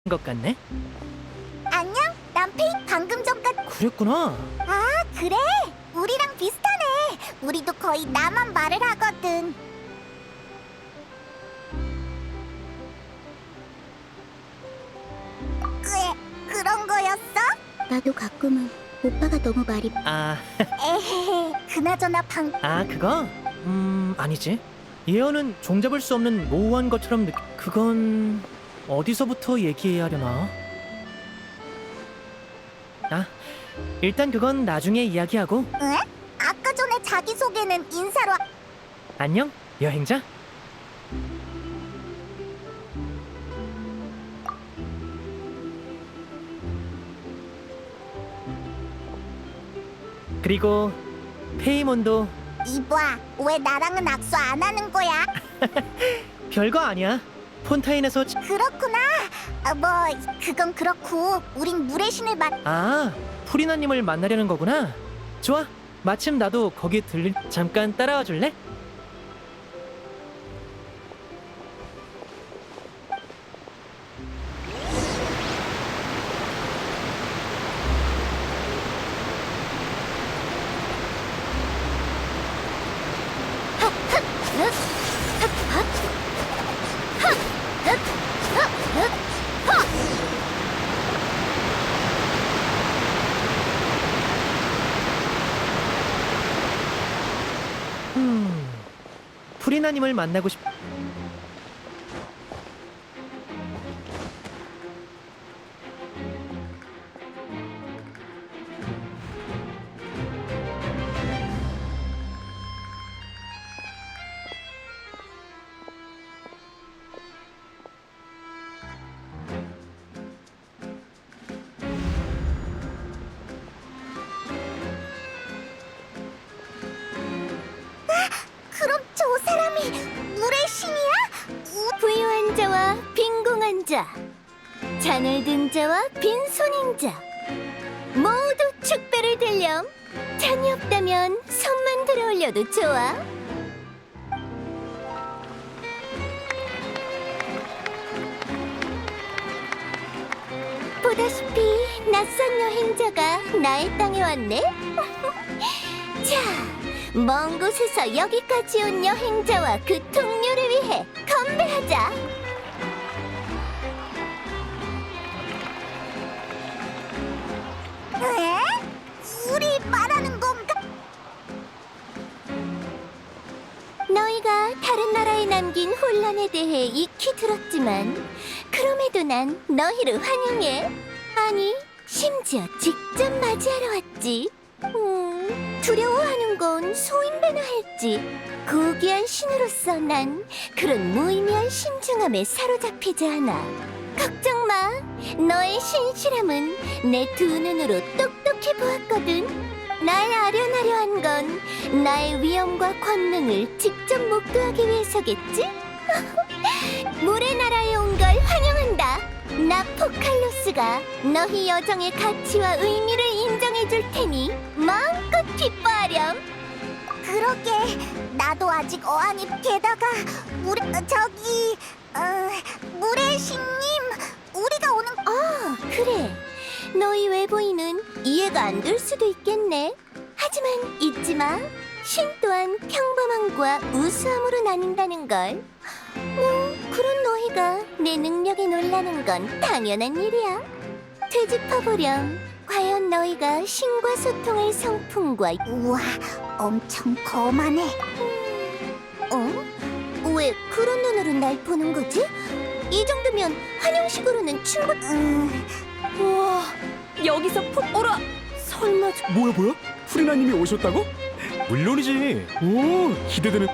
것 같네. 안녕? 난 페인 방금 전까지. 그랬구나. 아, 그래? 우리랑 비슷하네. 우리도 거의 나만 말을 하거든. 그런 거였어? 나도 가끔은 오빠가 너무 말이 에헤헤, 그나저나 그거? 아니지. 예언은 종잡을 수 없는 모호한 것처럼 그건 어디서부터 얘기해야 하려나? 일단 그건 나중에 이야기하고. 응? 아까 전에 자기소개는 인사로 안녕, 여행자. 그리고 페이몬도 이봐, 왜 나랑은 악수 안 하는 거야? 별거 아니야. 폰타인에서 그렇구나. 그건 그렇고 우린 물의 신을 프리나님을 만나려는 거구나. 좋아. 마침 나도 거기 잠깐 따라와 줄래? 프리나님을 만나고 싶... 그럼 저 사람이 물의 신이야? 부유한 자와 빈궁한 자, 잔을 든 자와 빈손인 자 모두 축배를 들렴. 잔이 없다면 손만 들어 올려도 좋아. 보다시피 낯선 여행자가 나의 땅에 왔네. 자, 먼 곳에서 여기까지 온 여행자와 그 동료를 위해 건배하자. 에? 우리 말하는 건가? 너희가 다른 나라에 남긴 혼란에 대해 익히 들었지만 그럼에도 난 너희를 환영해. 아니, 심지어 직접 맞이하러 왔지. 두려워하는 건 소인배나 할지 고귀한 신으로서 난 그런 무의미한 신중함에 사로잡히지 않아. 걱정 마. 너의 신실함은 내 두 눈으로 똑똑히 보았거든. 날 아련하려 한 건 나의 위엄과 권능을 직접 목도하기 위해서겠지? 물의 나라에 온 걸 환영한다. 나 포칼로스가 너희 여정의 가치와 의미를 인정해 줄 테니 마음껏 기뻐하렴. 그러게, 나도 아직 어안이. 게다가 물의 신님, 우리가 오는. 그래. 너희 외부인은 이해가 안 될 수도 있겠네. 하지만 잊지 마. 신 또한 평범함과 우수함으로 나뉜다는 걸. 그런 너희가 내 능력에 놀라는 건 당연한 일이야. 되짚어보렴. 과연 너희가 신과 소통할 성품과 우와, 엄청 거만해. 왜 그런 눈으로 날 보는 거지? 이 정도면 환영식으로는 우와, 여기서 오라! 설마 뭐야? 프리나님이 오셨다고? 물론이지. 오, 기대되는.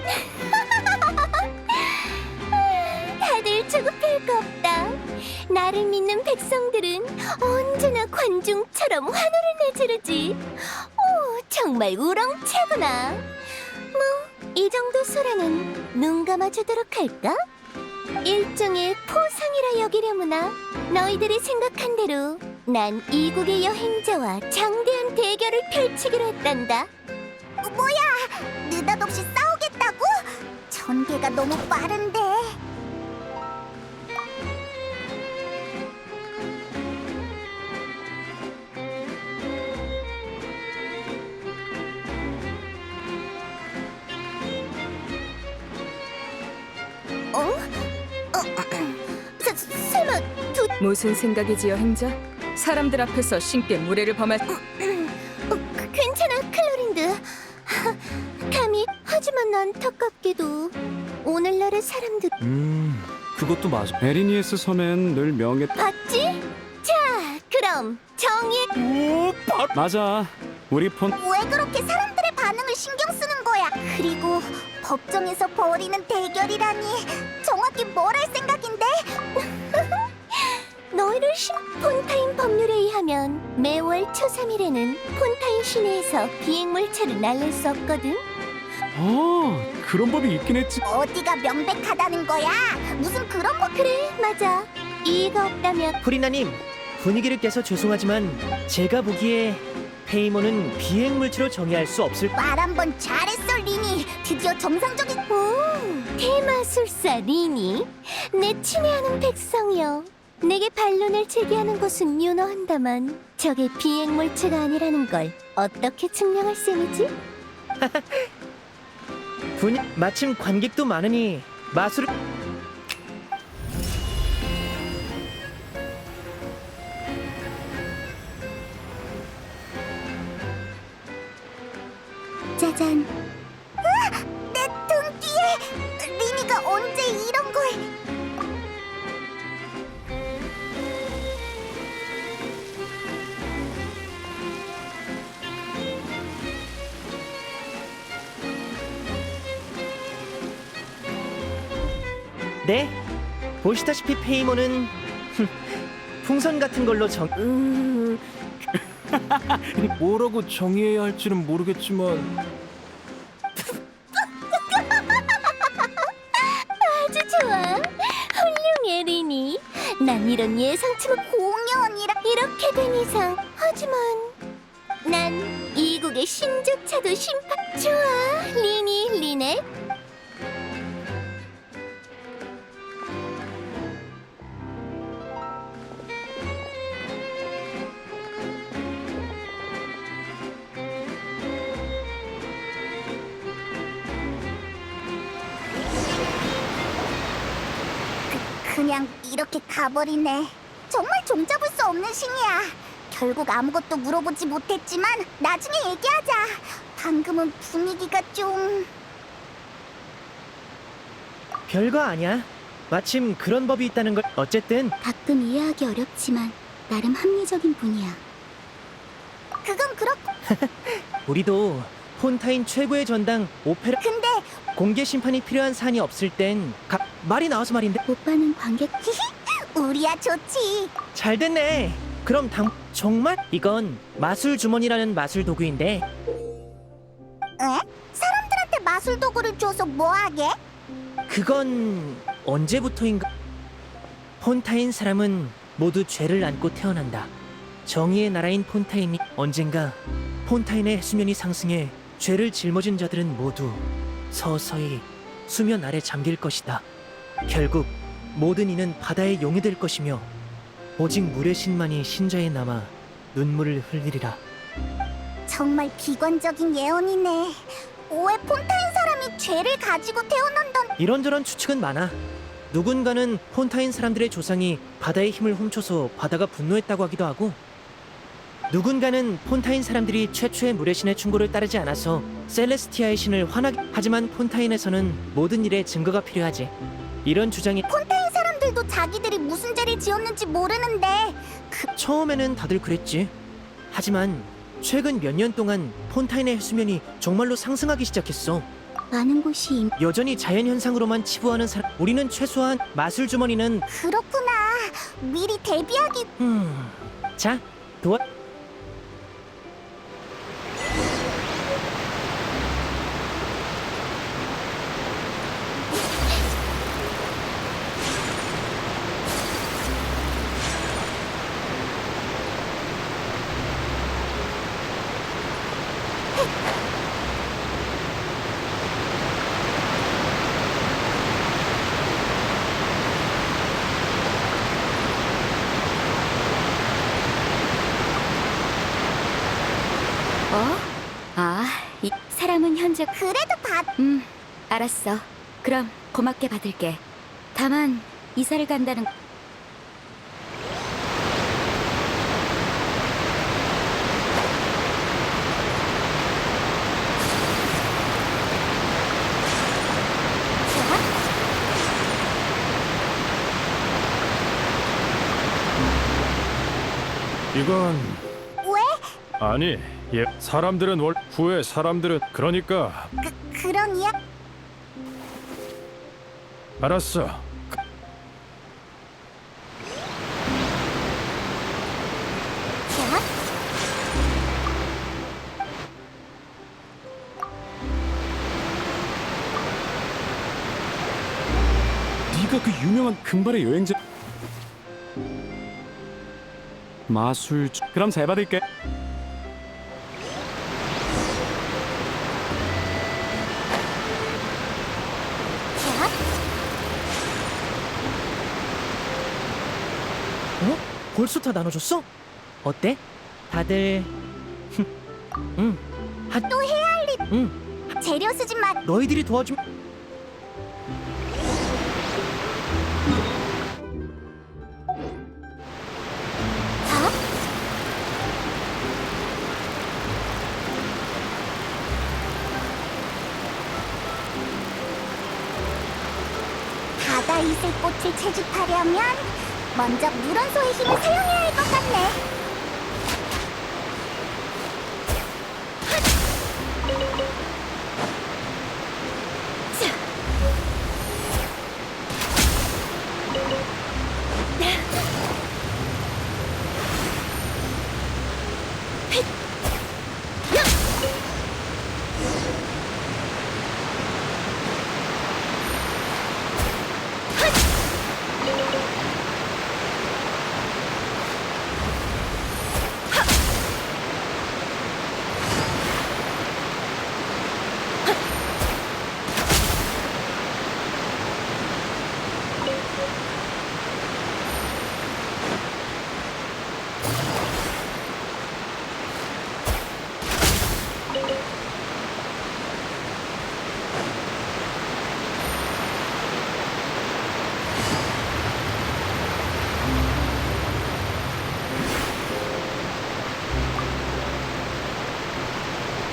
다들 조급할 거 없다. 나를 믿는 백성들은 언제나 관중처럼 환호를 내지르지. 정말 우렁차구나. 이 정도 소라는 눈 감아주도록 할까? 일종의 포상이라 여기려무나. 너희들이 생각한 대로 난 이국의 여행자와 장대한 대결을 펼치기로 했단다. 뭐야, 느닷없이 싸우겠다고? 전개가 너무 빠른데. 설마 무슨 생각이지, 여행자? 사람들 앞에서 신께 무례를 범할... 괜찮아, 클로린드. 감히, 하지만 안타깝게도 오늘날의 사람들 그것도 맞아. 에리니에스 섬엔 늘 명예. 봤지? 자, 그럼 정의의 맞아. 우리 폰. 왜 그렇게 사람들의 반응을 신경 쓰는 거야? 그리고 법정에서 벌이는 대결이라니 정확히 뭘 할 생각인데? 너희를 폰타인 법률에 의하면 매월 초 3일에는 폰타인 시내에서 비행물체를 날릴 수 없거든. 그런 법이 있긴 했지. 어디가 명백하다는 거야? 무슨 그런 거 그래, 맞아. 이의가 없다면 프리나님, 분위기를 깨서 죄송하지만 제가 보기에 페이몬은 비행물체로 정의할 수 없을... 말 한 번 잘했어, 리니. 드디어 정상적인... 오, 대마술사 리니, 내 친애하는 백성이여. 내게 반론을 제기하는 것은 윤허한다만 저게 비행물체가 아니라는 걸 어떻게 증명할 셈이지? 마침 관객도 많으니 마술... 짜잔. 내 등 뒤에 리니가 언제 이런 걸... 네, 보시다시피 페이몬은 풍선 같은 걸로 정... 뭐라고 정의해야 할지는 모르겠지만. 아주 좋아. 훌륭해, 리니. 난 이런 예상치 못 공연이라... 이렇게 된 이상. 하지만 난 이국의 신조차도 심판. 좋아, 리니, 리네. 그냥 이렇게 가버리네. 정말 종잡을 수 없는 신이야. 결국 아무것도 물어보지 못했지만 나중에 얘기하자. 방금은 분위기가 좀... 별거 아니야. 마침 그런 법이 있다는 걸... 어쨌든 가끔 이해하기 어렵지만 나름 합리적인 분이야. 그건 그렇고... 우리도 폰타인 최고의 전당 오페라... 근데 공개 심판이 필요한 사안이 없을 땐 말이 나와서 말인데... 오빠는 관객 우리야 좋지. 잘 됐네. 그럼 정말? 이건 마술 주머니라는 마술 도구인데 에? 사람들한테 마술 도구를 줘서 뭐하게? 그건 언제부터인가? 폰타인 사람은 모두 죄를 안고 태어난다. 정의의 나라인 폰타인이 언젠가 폰타인의 수면이 상승해 죄를 짊어진 자들은 모두 서서히 수면 아래 잠길 것이다. 결국 모든 이는 바다의 용이 될 것이며 오직 물의 신만이 신자에 남아 눈물을 흘리리라. 정말 비관적인 예언이네. 왜 폰타인 사람이 죄를 가지고 태어난단... 이런저런 추측은 많아. 누군가는 폰타인 사람들의 조상이 바다의 힘을 훔쳐서 바다가 분노했다고 하기도 하고, 누군가는 폰타인 사람들이 최초의 물의 신의 충고를 따르지 않아서 셀레스티아의 신을 화나게... 하지만 폰타인에서는 모든 일에 증거가 필요하지. 이런 주장이... 폰타인 사람들도 자기들이 무슨 죄를 지었는지 모르는데 처음에는 다들 그랬지. 하지만 최근 몇 년 동안 폰타인의 해수면이 정말로 상승하기 시작했어. 많은 곳이 여전히 자연현상으로만 치부하는 사람... 우리는 최소한 마술 주머니는... 그렇구나. 미리 대비하기... 자, 도와... 이 사람은 현재... 그래도 알았어. 그럼 고맙게 받을게. 다만 이사를 간다는 이건 왜? 아니, 사람들은 후에 사람들은 그러니까 그런 이야? 알았어. 자, 네가 그 유명한 금발의 여행자 마술. 그럼 잘 받을게. 자, 어? 벌써 다 나눠줬어? 어때? 다들 응. 또 해야 할 일. 응. 재료 수집 만. 너희들이 도와줌. 바다 이슬꽃을 채집하려면 먼저 물원소의 힘을 사용해야 할 것 같네.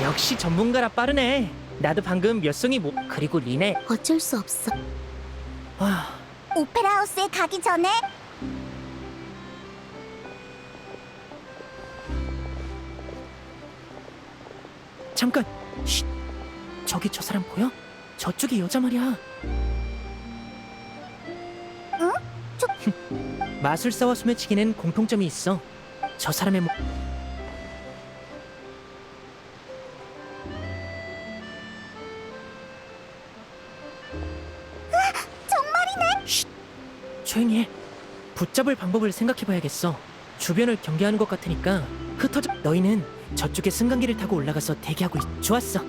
역시 전문가라 빠르네. 나도 방금 몇 송이 못. 그리고 리네. 어쩔 수 없어. 와, 오페라 하우스에 가기 전에 잠깐. 쉿. 저기 저 사람 보여? 저쪽이 여자 말이야. 응? 마술사와 소매치기는 공통점이 있어. 저 사람의 정말이네. 쉿. 조용히 해. 붙잡을 방법을 생각해봐야겠어. 주변을 경계하는 것 같으니까 흩어져. 너희는 저쪽에 승강기를 타고 올라가서 대기하고 좋았어.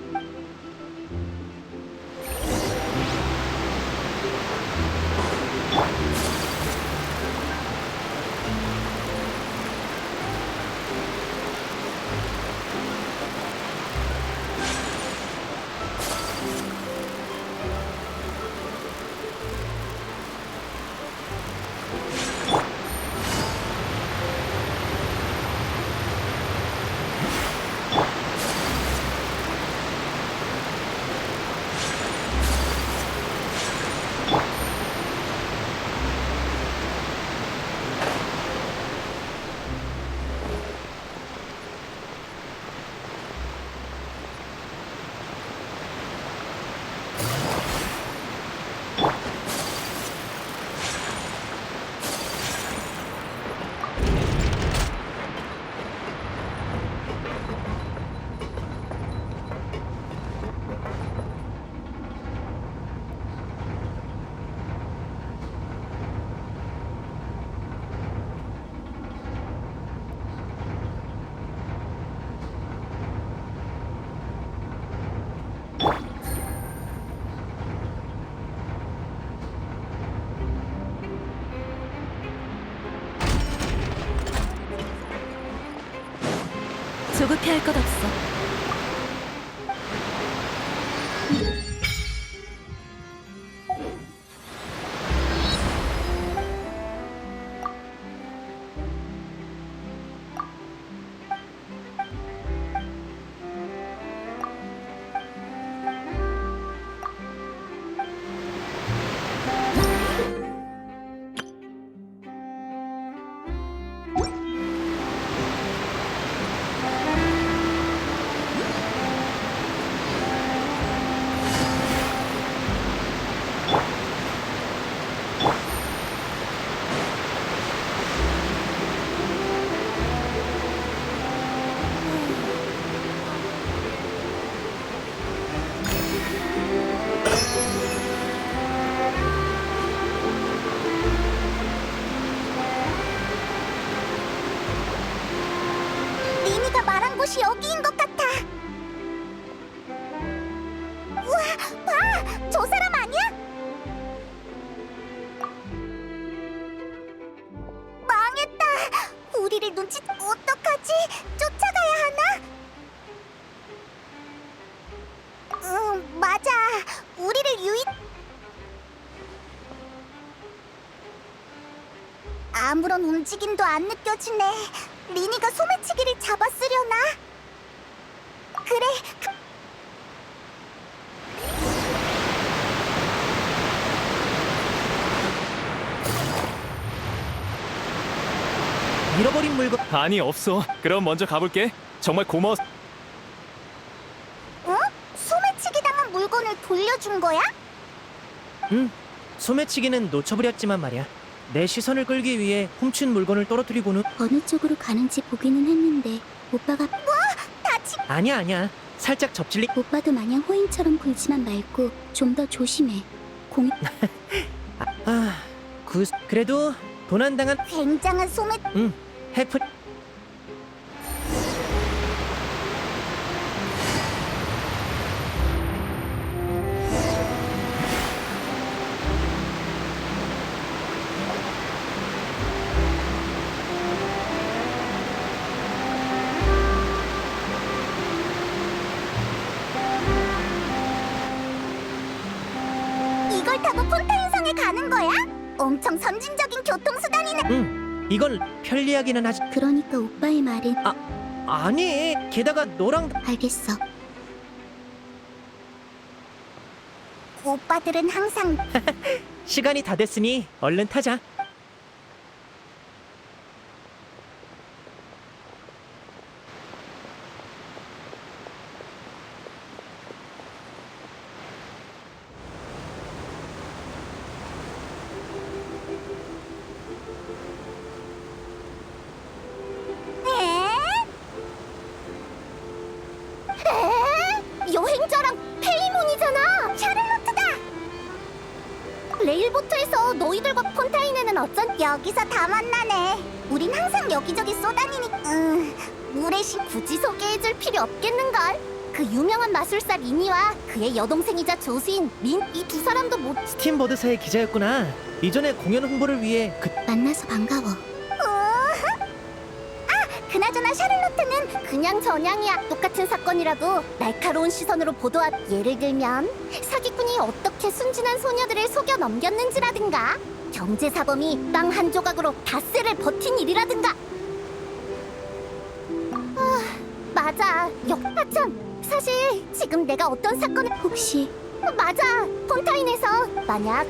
조급해할 것 없어. 곳이 여기인 것 같아. 우와, 봐! 저 사람 아니야? 망했다. 우리를 어떡하지? 쫓아가야 하나? 맞아. 우리를 아무런 움직임도 안 느껴지네. 리니가 소매치기를 잡았으려나? 그래. 잃어버린 물건. 아니 없어. 그럼 먼저 가볼게. 정말 고마워. 어? 소매치기 당한 물건을 돌려준 거야? 응. 소매치기는 놓쳐버렸지만 말이야. 내 시선을 끌기 위해 훔친 물건을 떨어뜨리고는. 어느 쪽으로 가는지 보기는 했는데 오빠가 다치. 아니야. 살짝 접질리. 오빠도 마냥 호인처럼 굴지만 말고 좀 더 조심해. 그래도 도난당한. 굉장한 소매. 해프. 이걸 타고 폰타인성에 가는 거야? 엄청 선진적인 교통수단이네. 이건 편리하기는 하지. 그러니까 오빠의 말은 아니, 게다가 너랑. 알겠어. 오빠들은 항상 시간이 다 됐으니 얼른 타자. 여행자랑 페이몬이잖아. 샤를로트다. 레일보트에서 너희들과 폰타인에는 어쩐? 여기서 다 만나네. 우린 항상 여기저기 쏘다니니. 물의 신 굳이 소개해줄 필요 없겠는걸. 그 유명한 마술사 리니와 그의 여동생이자 조수인 린, 이 두 사람도 못. 스팀보드사의 기자였구나. 이전에 공연 홍보를 위해 만나서 반가워. 그나저나 샤를로트는 그냥 전향이야. 똑같은 사건이라도 날카로운 시선으로 보도한. 예를 들면 사기꾼이 어떻게 순진한 소녀들을 속여 넘겼는지라든가, 경제사범이 빵 한 조각으로 닷새를 버틴 일이라든가. 맞아. 참. 사실 지금 내가 어떤 사건을. 혹시 맞아. 폰타인에서 만약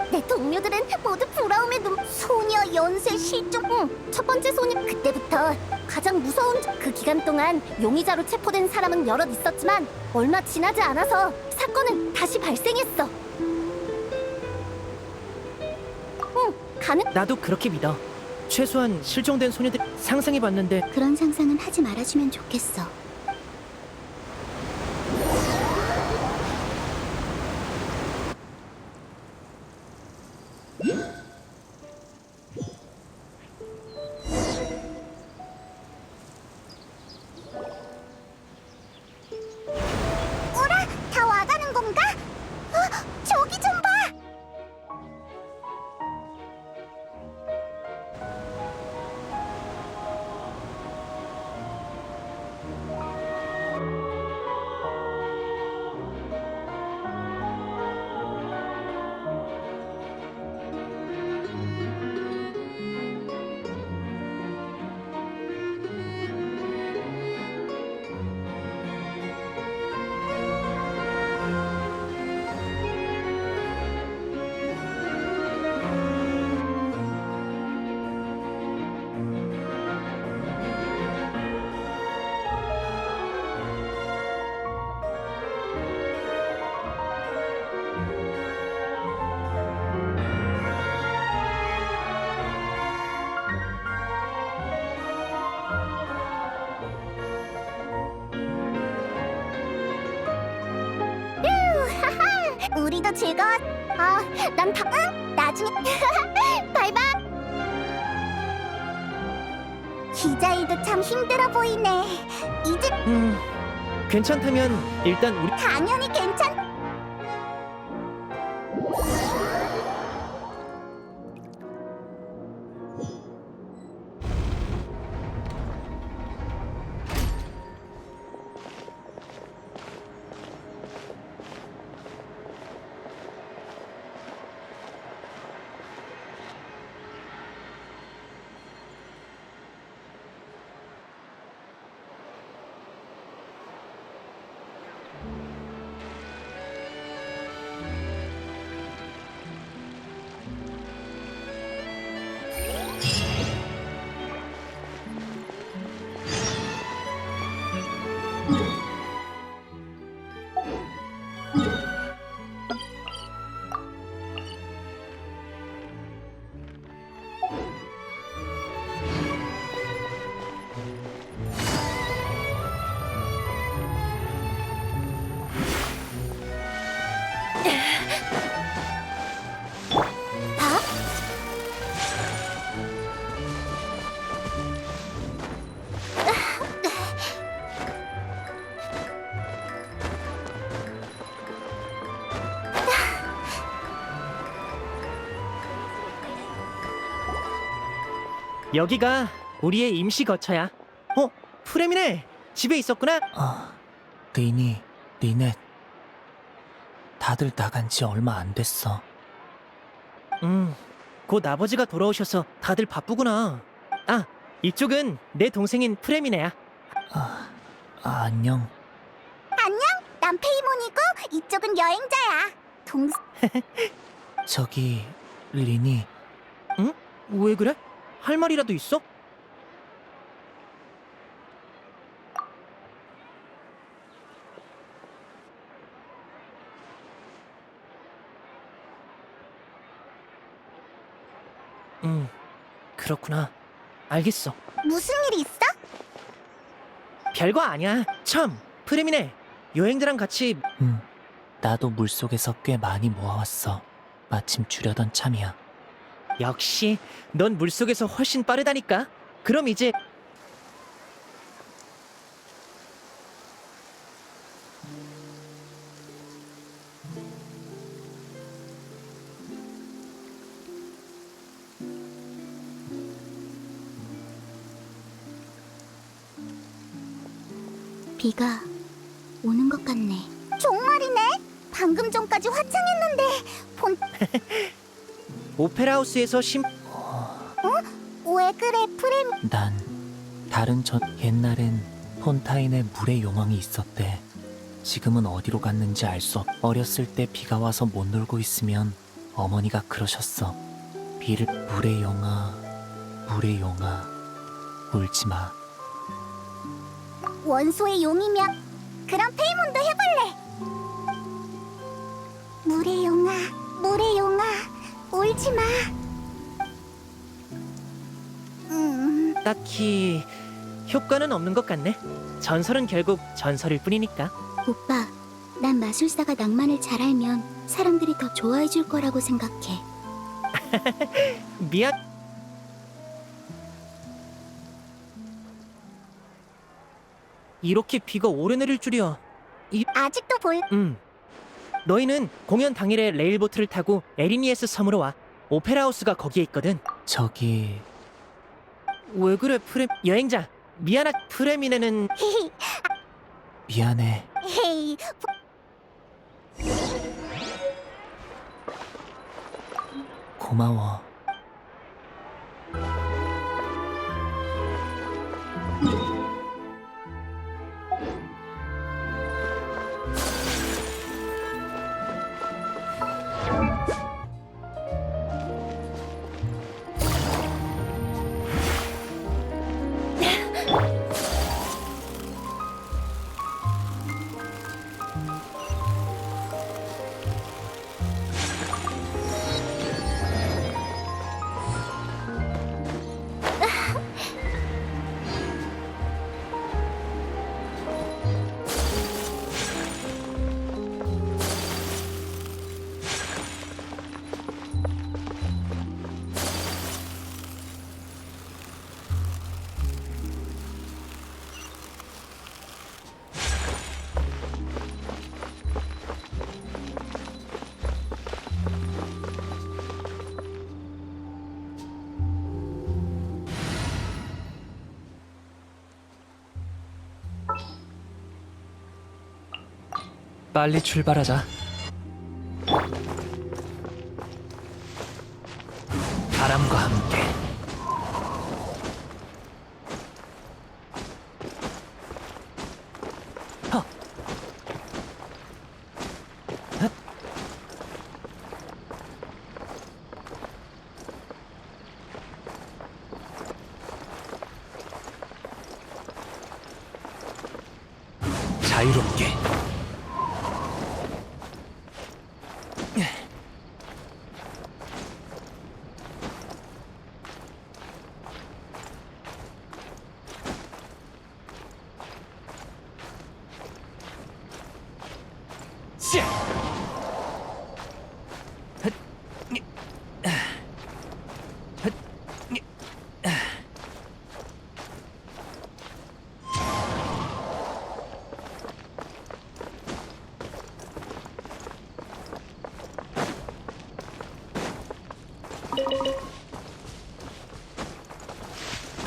내 동료들은 모두 부러움에 소녀 연쇄 실종. 첫 번째 소녀. 그때부터 가장 무서운 그 기간 동안 용의자로 체포된 사람은 여럿 있었지만 얼마 지나지 않아서 사건은 다시 발생했어. 나도 그렇게 믿어. 최소한 실종된 소녀들 상상해봤는데. 그런 상상은 하지 말아주면 좋겠어. 어라? 다 와가는 건가? 저기 좀 봐. 우리도 즐거웠. 난 다. 나중에. 바이바이. 기자일도 참 힘들어 보이네. 이제 괜찮다면 일단 우리 당연히 괜찮. 여기가 우리의 임시 거처야. 프레미네 집에 있었구나. 리니, 리넷. 다들 나간 지 얼마 안 됐어. 곧 아버지가 돌아오셔서 다들 바쁘구나. 이쪽은 내 동생인 프레미네야. 안녕. 난 페이몬이고 이쪽은 여행자야. 저기, 리니. 왜 그래? 할 말이라도 있어? 그렇구나. 알겠어. 무슨 일 있어? 별거 아니야. 참, 프레미네. 여행자랑 같이 나도 물속에서 꽤 많이 모아왔어. 마침 주려던 참이야. 역시 넌 물속에서 훨씬 빠르다니까. 그럼 이제 비가 오는 것 같네. 정말이네. 방금 전까지 화창했는데 오페라 하우스에서 왜 그래 프레미? 난 옛날엔 폰타인에 물의 용왕이 있었대. 지금은 어디로 갔는지 알 수 없. 어렸을 때 비가 와서 못 놀고 있으면 어머니가 그러셨어. 물의 용아, 물의 용아, 울지 마. 원소의 용이면 그럼 페이몬도 해볼래. 물의 용아, 물의 용아, 울지 마. 딱히 효과는 없는 것 같네. 전설은 결국 전설일 뿐이니까. 오빠, 난 마술사가 낭만을 잘 알면 사람들이 더 좋아해 줄 거라고 생각해. 미안. 이렇게 비가 오래 내릴 줄이야. 아직도 너희는 공연 당일에 레일보트를 타고 에리니에스 섬으로 와. 오페라 하우스가 거기에 있거든. 저기, 왜 그래 여행자. 프레미네는 미안해. 헤이, 고마워. 빨리 출발하자. 바람과 함께. 헉. 헛. 자유롭게. 씨! 헛. 헛.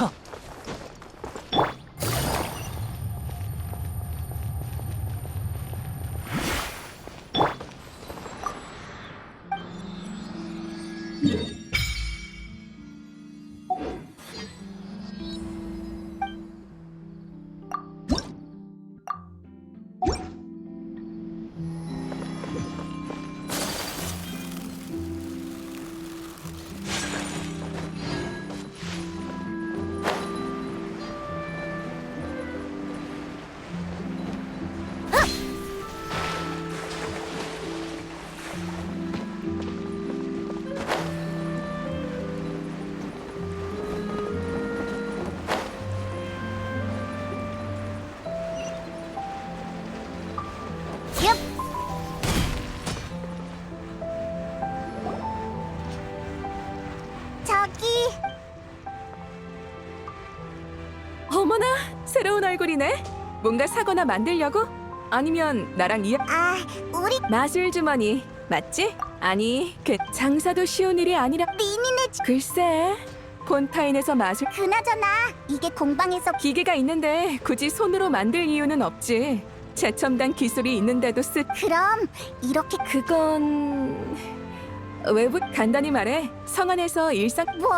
헉. 얍! 저기 어머나, 새로운 얼굴이네. 뭔가 사거나 만들려고? 아니면 나랑 이야 우리 마술 주머니 맞지? 아니, 그 장사도 쉬운 일이 아니라 리니네 글쎄, 폰타인에서 마술 그나저나 이게 공방에서 기계가 있는데 굳이 손으로 만들 이유는 없지. 최첨단 기술이 있는데도 그럼 이렇게 그건 외부 간단히 말해 성안에서 일상 뭐?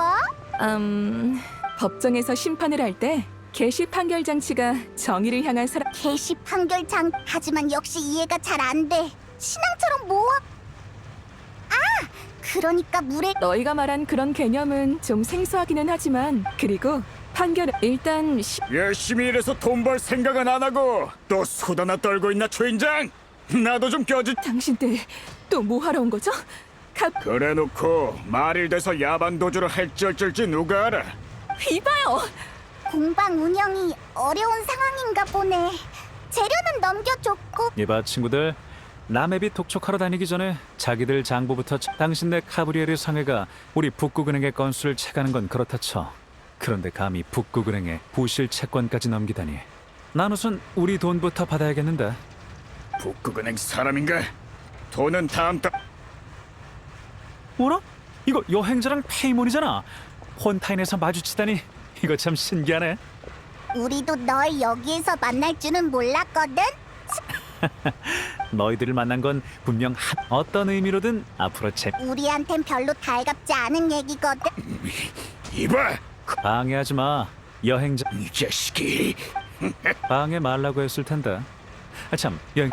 법정에서 심판을 할 때 개시 판결 장치가 정의를 향한 사람 개시 판결장 하지만 역시 이해가 잘 안 돼. 신앙처럼 그러니까 물에 너희가 말한 그런 개념은 좀 생소하기는 하지만 그리고 판결은 일단 열심히 일해서 돈 벌 생각은 안 하고 또 수다나 떨고 있나 초인장? 나도 좀 껴주. 당신들 또 뭐 하러 온 거죠? 그래놓고 말일 돼서 야반 도주를 할지 어쩔지 누가 알아? 이봐요. 공방 운영이 어려운 상황인가 보네. 재료는 넘겨줬고 이봐 친구들, 남의 빚 독촉하러 다니기 전에 자기들 장부부터 당신네 카브리에르 상회가 우리 북구은행의 건수를 채가는 건 그렇다 쳐. 그런데 감히 북구은행에 부실 채권까지 넘기다니. 난 우선 우리 돈부터 받아야겠는데. 북극은행 사람인가? 돈은 다음 달. 뭐라? 이거 여행자랑 페이몬이잖아. 폰타인에서 마주치다니 이거 참 신기하네. 우리도 널 여기에서 만날 줄은 몰랐거든. 너희들을 만난 건 분명 어떤 의미로든 앞으로 우리한텐 별로 달갑지 않은 얘기거든. 이봐, 방해하지 마. 여행자 이 자식이. 방해 말라고 했을 텐데. 아 참, 이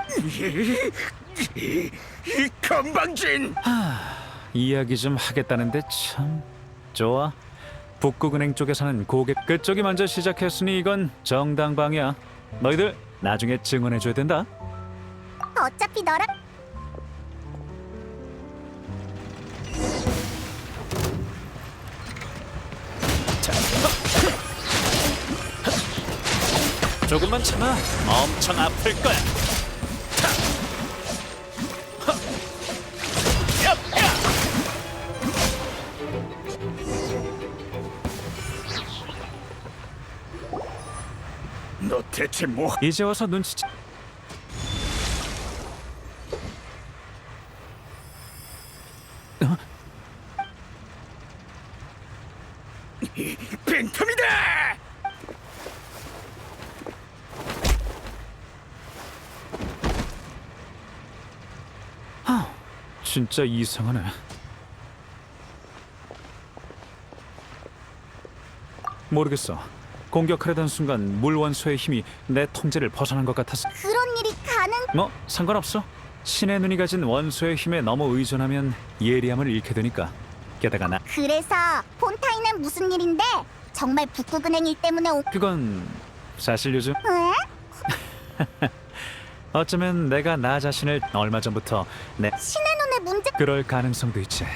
건방진. 이야기 좀 하겠다는데 참. 좋아. 북구은행 쪽에서는 고객 그쪽이 먼저 시작했으니 이건 정당방이야. 너희들 나중에 증언해줘야 된다. 어차피 너랑 조금만 참아. 엄청 아플 거야. 너 대체 뭐? 이제 와서 눈치채. 빈틈이다. 진짜 이상하네. 모르겠어. 공격하려던 순간 물 원소의 힘이 내 통제를 벗어난 것 같아서. 그런 일이 가능... 뭐 상관없어. 신의 눈이 가진 원소의 힘에 너무 의존하면 예리함을 잃게 되니까. 게다가 나 그래서 폰타인은 무슨 일인데? 정말 북극은행 일 때문에 그건 사실 요즘 왜? 어쩌면 내가 나 자신을 얼마 전부터 신의 눈의 문제... 그럴 가능성도 있지.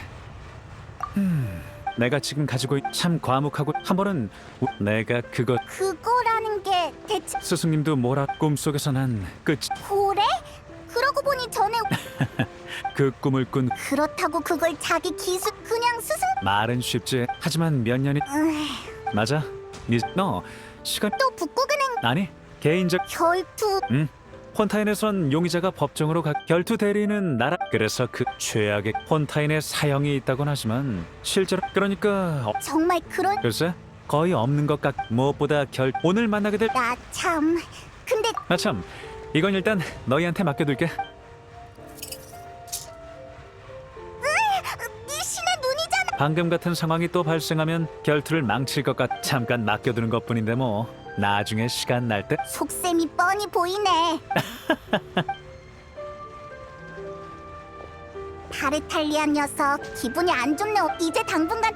내가 지금 가지고 참 과묵하고 한 번은 내가 그거라는 게 대체... 스승님도 뭐라 꿈속에서 난 끝 고래? 그러고 보니 전에... 그 꿈을 꾼 그렇다고 그걸 자기 기술... 그냥 스승... 말은 쉽지. 하지만 몇 년이 맞아. 너 시간 또 북극은행 아니 개인적 결투... 폰타인에선 용의자가 법정으로 결투 대리는 나라. 그래서 그 최악의 폰타인의 사형이 있다곤 하지만 실제로 그러니까 정말 그런... 글쎄 거의 없는 것 같. 무엇보다 오늘 만나게 될 나 참... 근데 아 참 이건 일단 너희한테 맡겨둘게. 네 신의 눈이잖아. 방금 같은 상황이 또 발생하면 결투를 망칠 것 같. 잠깐 맡겨두는 것뿐인데 뭐 나중에 시간 날 때 속셈이 뻔히 보이네. 바르탈리안 녀석 기분이 안 좋네. 이제 당분간...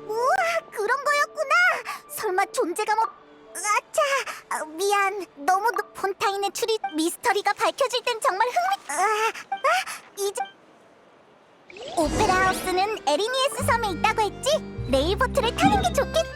우와, 그런 거였구나. 설마 존재감 없... 아차, 미안. 너무 폰타인의 추리 미스터리가 밝혀질 땐 정말 이제... 오페라 하우스는 에리니에스 섬에 있다고 했지? 레일보트를 타는 게 좋겠...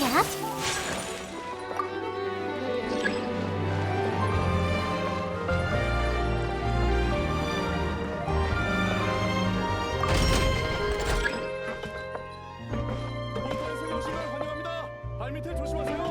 야? 폰타인에서 오신 걸 환영합니다. 발밑에 조심하세요.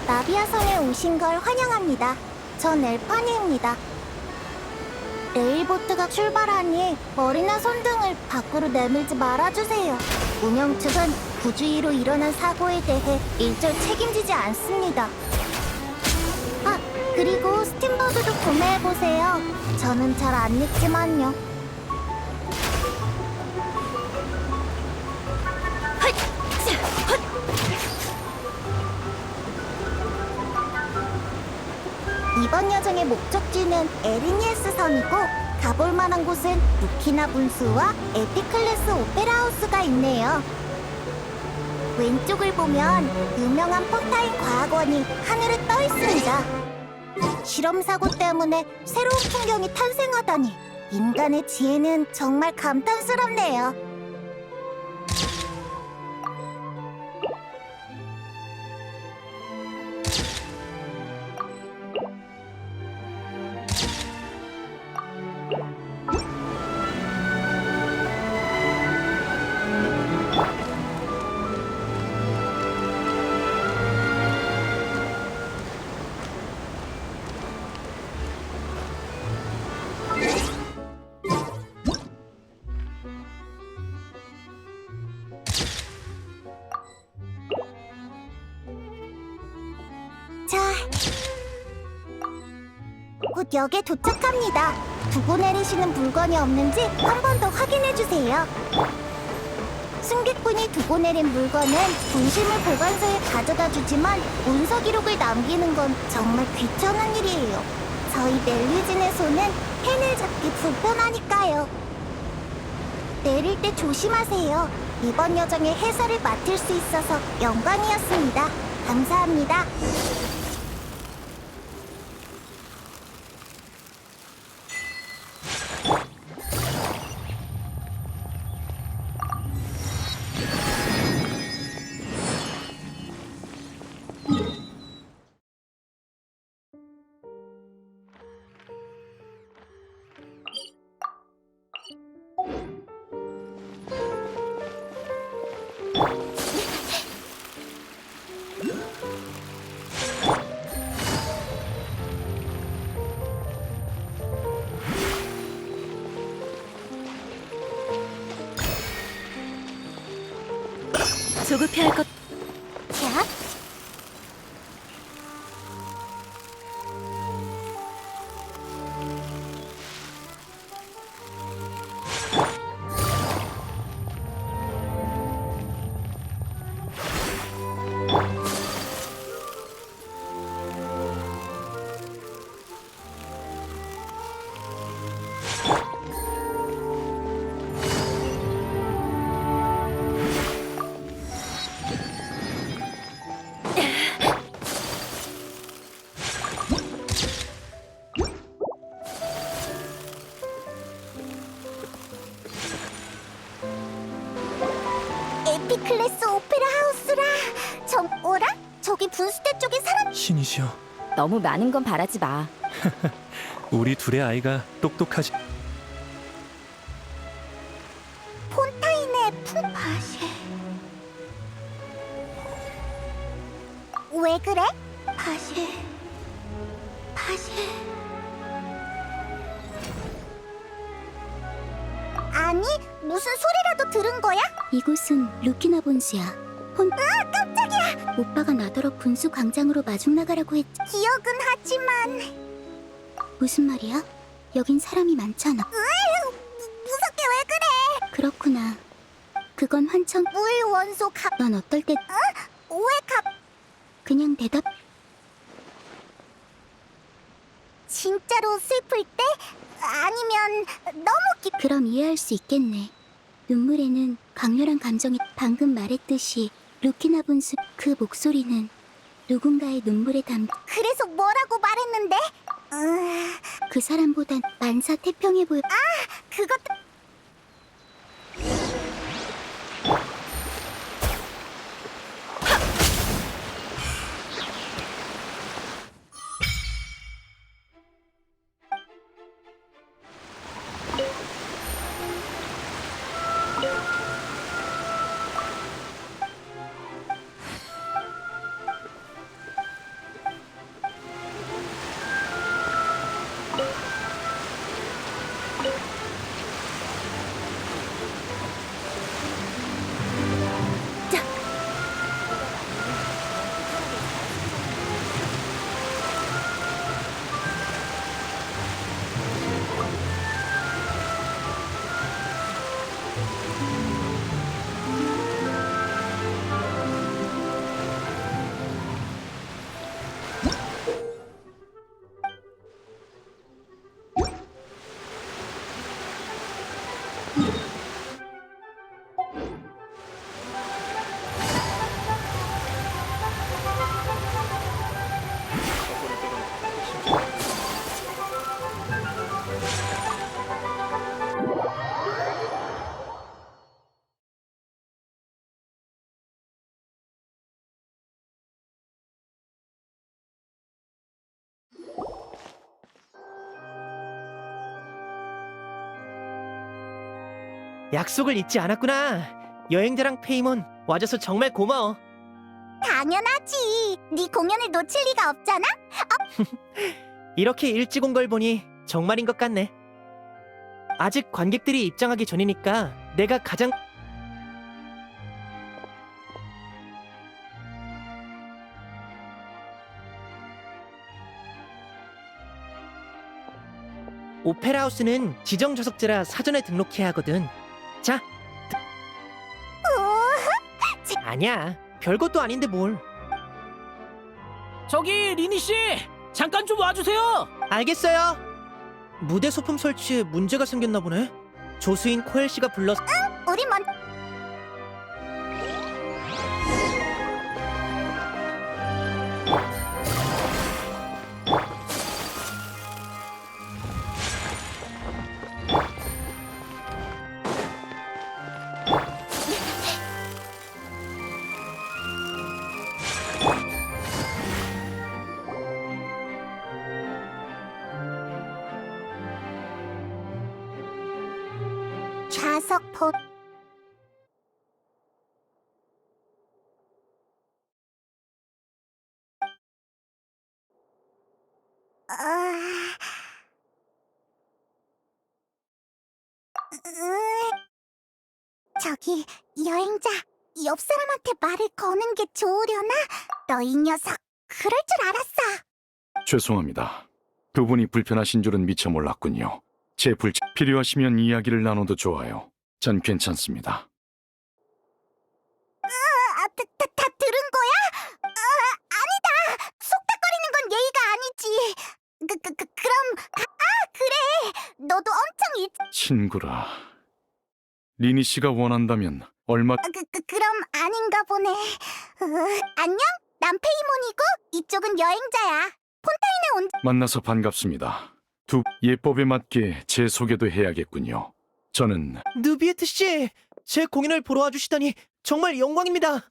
나비아성에 오신 걸 환영합니다. 전 엘파니입니다. 레일보트가 출발하니 머리나 손등을 밖으로 내밀지 말아주세요. 운영 측은 부주의로 일어난 사고에 대해 일절 책임지지 않습니다. 아, 그리고 스팀보드도 구매해보세요. 저는 잘 안 읽지만요. 이번 여정의 목적지는 에리니에스 섬이고 가볼 만한 곳은 루키나 분수와 에피클레스 오페라 하우스가 있네요. 왼쪽을 보면 유명한 폰타인 과학원이 하늘에 떠 있습니다. 실험 사고 때문에 새로운 풍경이 탄생하다니 인간의 지혜는 정말 감탄스럽네요. 곧 역에 도착합니다. 두고 내리시는 물건이 없는지 한 번 더 확인해 주세요. 승객분이 두고 내린 물건은 분실물 보관소에 가져다 주지만 문서 기록을 남기는 건 정말 귀찮은 일이에요. 저희 멜리진의 손은 펜을 잡기 불편하니까요. 내릴 때 조심하세요. 이번 여정의 해설을 맡을 수 있어서 영광이었습니다. 감사합니다. 조급해할 것. 자, 에피클래스 오페라 하우스라. 어라? 저기 분수대 쪽에 사람. 신이시여, 너무 많은 건 바라지 마. 우리 둘의 아이가 똑똑하지. 폰타인의 풍파시. 왜 그래? 파시. 아니, 무슨 소리라도 들은 거야? 이곳은 루키나 본수야. 깜짝이야. 오빠가 나더러 분수 광장으로 마중 나가라고 했지. 기억은 하지만 무슨 말이야? 여긴 사람이 많잖아. 무섭게 왜 그래? 그렇구나. 그건 환청. 물 원소 갑. 넌 어떨 때 왜 갑? 그냥 대답. 진짜로 슬플 때? 아니면 너무 그럼 이해할 수 있겠네. 눈물에는 강렬한 감정이. 방금 말했듯이 루키나 본수 그 목소리는 누군가의 눈물에 담. 그래서 뭐라고 말했는데? 그 사람보단 만사태평해 보여. 그것도 약속을 잊지 않았구나. 여행자랑 페이몬 와줘서 정말 고마워. 당연하지. 네 공연을 놓칠 리가 없잖아. 이렇게 일찍 온 걸 보니 정말인 것 같네. 아직 관객들이 입장하기 전이니까 내가 가장... 오페라 하우스는 지정 좌석제라 사전에 등록해야 하거든. 자, 아니야. 별것도 아닌데 뭘. 저기 리니 씨, 잠깐 좀 와주세요. 알겠어요. 무대 소품 설치에 문제가 생겼나 보네. 조수인 코엘 씨가 불러. 우리 먼 좌석 보 저기 여행자 옆 사람한테 말을 거는 게 좋으려나? 너 이 녀석 그럴 줄 알았어. 죄송합니다. 두 분이 불편하신 줄은 미처 몰랐군요. 제 필요하시면 이야기를 나눠도 좋아요. 전 괜찮습니다. 다 들은 거야? 아니다. 속닥거리는 건 예의가 아니지. 그럼 그래. 너도 엄청 친구라. 리니 씨가 원한다면 얼마 그럼 아닌가 보네. 안녕? 난 페이몬이고 이쪽은 여행자야. 폰타인에 온 만나서 반갑습니다. 두 예법에 맞게 제 소개도 해야겠군요. 저는 누비에트 씨, 제 공연을 보러 와주시다니 정말 영광입니다.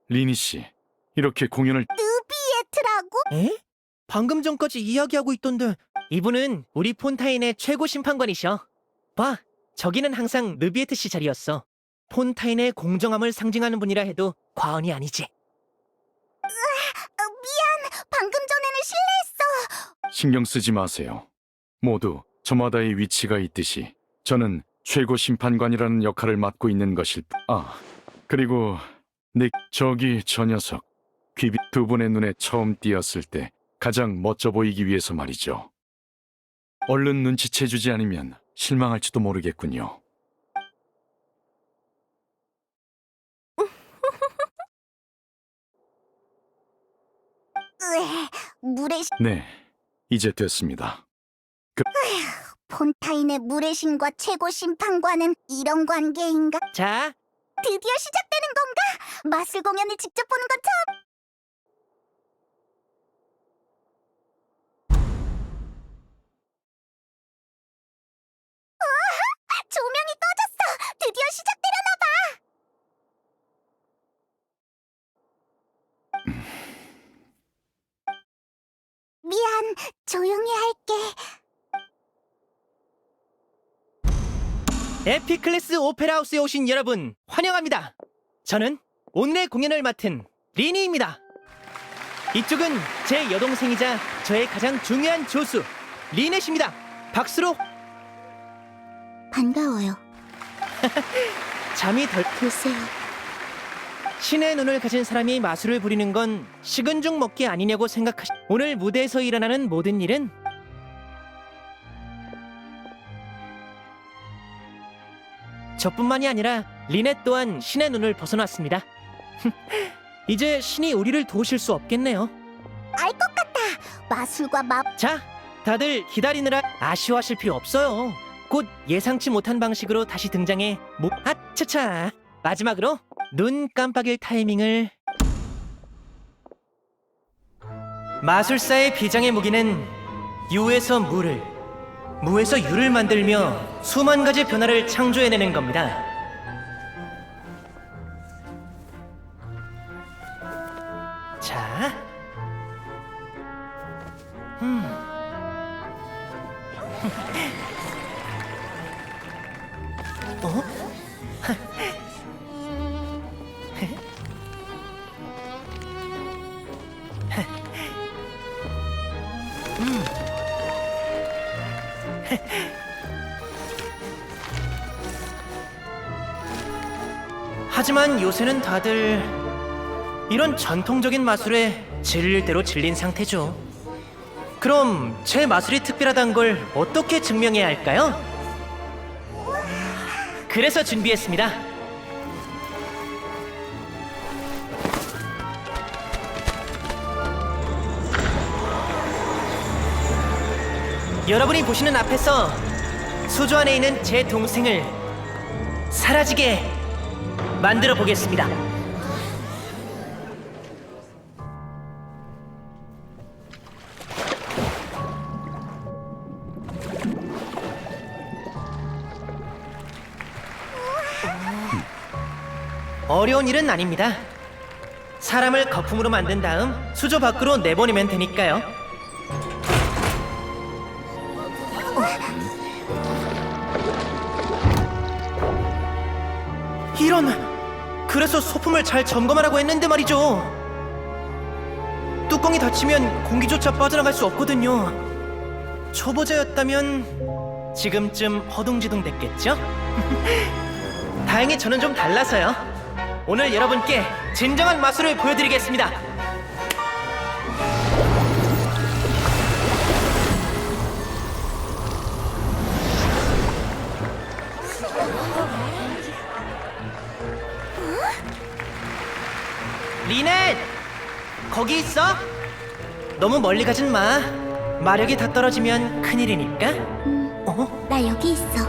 리니 씨. 이렇게 공연을 느비에트라고? 에? 방금 전까지 이야기하고 있던데. 이분은 우리 폰타인의 최고 심판관이셔. 봐, 저기는 항상 느비에트 씨 자리였어. 폰타인의 공정함을 상징하는 분이라 해도 과언이 아니지. 미안. 방금 전에는 실례했어. 신경 쓰지 마세요. 모두 저마다의 위치가 있듯이 저는 최고 심판관이라는 역할을 맡고 있는 것일 뿐. 그리고 저기 저 녀석 귀비 두 분의 눈에 처음 띄었을 때 가장 멋져 보이기 위해서 말이죠. 얼른 눈치채주지 않으면 실망할지도 모르겠군요. 물의 네, 이제 됐습니다. 폰타인의 물의 신과 최고 심판관은 이런 관계인가? 자, 드디어 시작되는 건가? 마술 공연을 직접 보는 건 처음. 조명이 꺼졌어. 드디어 시작되려나 봐. 미안, 조용히 할게. 에피클래스 오페라 하우스에 오신 여러분 환영합니다. 저는 오늘의 공연을 맡은 리니입니다. 이쪽은 제 여동생이자 저의 가장 중요한 조수 리넷입니다. 박수로. 반가워요. 잠이 덜. 보세요. 신의 눈을 가진 사람이 마술을 부리는 건 식은 죽 먹기 아니냐고 오늘 무대에서 일어나는 모든 일은 저뿐만이 아니라 리넷 또한 신의 눈을 벗어났습니다. 이제 신이 우리를 도우실 수 없겠네요. 알 것 같아. 마술과 자, 다들 기다리느라 아쉬워하실 필요 없어요. 곧 예상치 못한 방식으로 다시 등장해. 아차차. 마지막으로 눈 깜빡일 타이밍을. 마술사의 비장의 무기는 유에서 무를, 무에서 유를 만들며 수만 가지 변화를 창조해내는 겁니다. 자, 어? 하지만 요새는 다들 이런 전통적인 마술에 질릴 대로 질린 상태죠. 그럼 제 마술이 특별하다는 걸 어떻게 증명해야 할까요? 그래서 준비했습니다. 여러분이 보시는 앞에서 수조 안에 있는 제 동생을 사라지게 만들어 보겠습니다. 어려운 일은 아닙니다. 사람을 거품으로 만든 다음 수조 밖으로 내보내면 되니까요. 이런! 그래서 소품을 잘 점검하라고 했는데 말이죠. 뚜껑이 닫히면 공기조차 빠져나갈 수 없거든요. 초보자였다면 지금쯤 허둥지둥 됐겠죠? 다행히 저는 좀 달라서요. 오늘 여러분께 진정한 마술을 보여드리겠습니다. 리넷! 거기 있어? 너무 멀리 가진 마. 마력이 다 떨어지면 큰일이니까. 어? 나 여기 있어.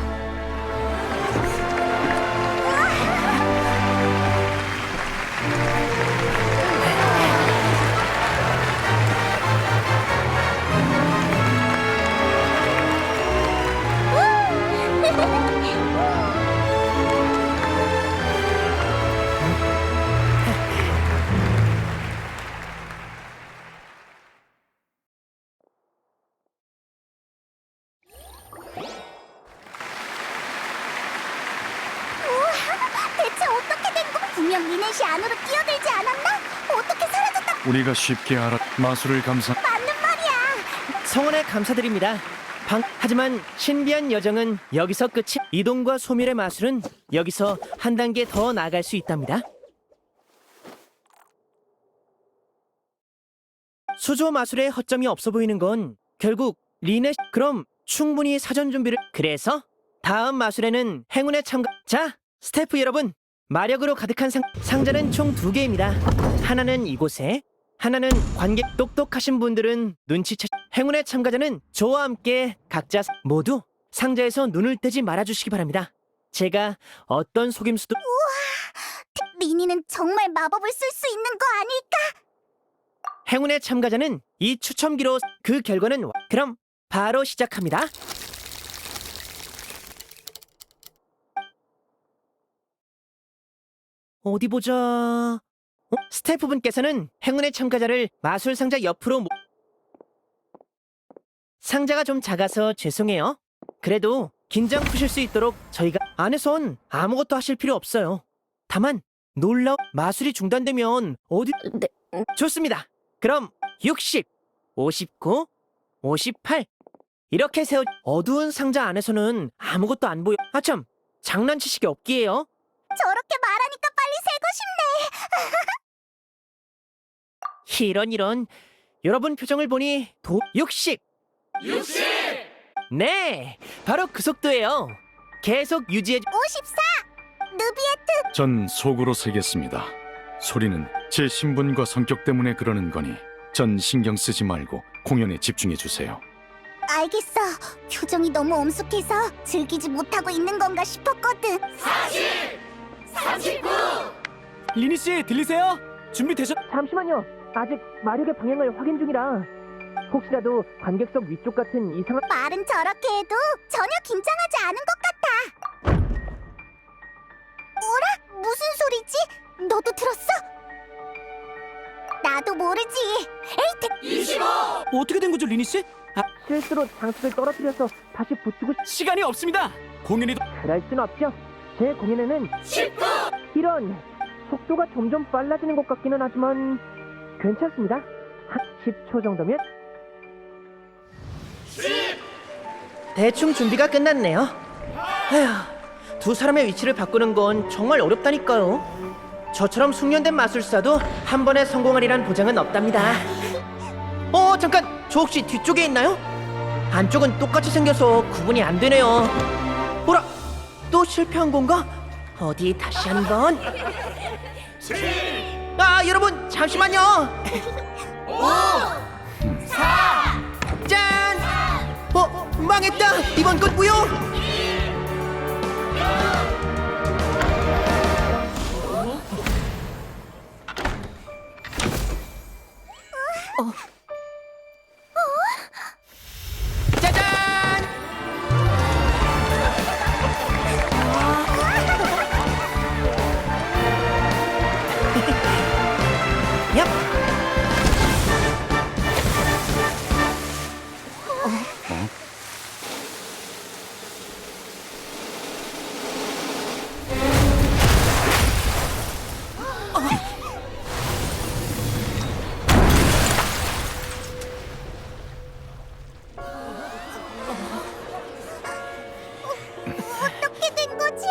대체 어떻게 된 거야? 분명 리넷이 안으로 뛰어들지 않았나? 어떻게 사라졌다? 우리가 쉽게 알아 마술을 감상. 맞는 말이야. 성원에 감사드립니다. 하지만 신비한 여정은 여기서 끝이. 이동과 소멸의 마술은 여기서 한 단계 더 나아갈 수 있답니다. 수조 마술에 허점이 없어 보이는 건 결국 리넷. 그럼 충분히 사전 준비를. 그래서 다음 마술에는 행운의 참가. 자, 스태프 여러분, 마력으로 가득한 상자는 총 2개입니다. 하나는 이곳에, 하나는 관객. 똑똑하신 분들은 눈치채. 행운의 참가자는 저와 함께 각자 모두 상자에서 눈을 떼지 말아주시기 바랍니다. 제가 어떤 속임수도. 리니는 정말 마법을 쓸 수 있는 거 아닐까? 행운의 참가자는 이 추첨기로. 그 결과는 그럼 바로 시작합니다. 어디 보자. 스태프분께서는 행운의 참가자를 마술 상자 옆으로 상자가 좀 작아서 죄송해요. 그래도 긴장 푸실 수 있도록 저희가. 안에선 아무것도 하실 필요 없어요. 다만 마술이 중단되면 어디. 네. 좋습니다. 그럼 60, 59, 58 이렇게 세워. 어두운 상자 안에서는 아무것도 안 보여. 아참, 장난치시기 없기에요. 저렇게 말하니까 빨리 세고 싶네. 이런 여러분 표정을 보니 60 네, 바로 그 속도예요. 계속 유지해. 54. 느비에트. 전 속으로 세겠습니다. 소리는 제 신분과 성격 때문에 그러는 거니 전 신경 쓰지 말고 공연에 집중해 주세요. 알겠어. 표정이 너무 엄숙해서 즐기지 못하고 있는 건가 싶었거든. 리니 씨 들리세요? 준비되셨? 잠시만요. 아직 마력의 방향을 확인 중이라 혹시라도 관객석 위쪽 같은 이상한. 말은 저렇게 해도 전혀 긴장하지 않은 것 같아. 어라? 무슨 소리지? 너도 들었어? 나도 모르지. 에이, 어떻게 된 거죠, 리니 씨? 실수로 장식을 떨어뜨려서 다시 붙이고. 시간이 없습니다. 공연이 그럴 순 없죠. 제 공연에는 19! 이런 속도가 점점 빨라지는 것 같기는 하지만 괜찮습니다. 한 10초 정도면. 10! 대충 준비가 끝났네요. 에휴, 두 사람의 위치를 바꾸는 건 정말 어렵다니까요. 저처럼 숙련된 마술사도 한 번에 성공하리란 보장은 없답니다. 잠깐! 저 혹시 뒤쪽에 있나요? 안쪽은 똑같이 생겨서 구분이 안 되네요. 뭐라? 또 실패한 건가? 어디 다시 한번. 아, 여러분 잠시만요. 5, 4, 짠! 망했다. 이번 건 무효. 짜잔! 얍! 어떻게 된 거지?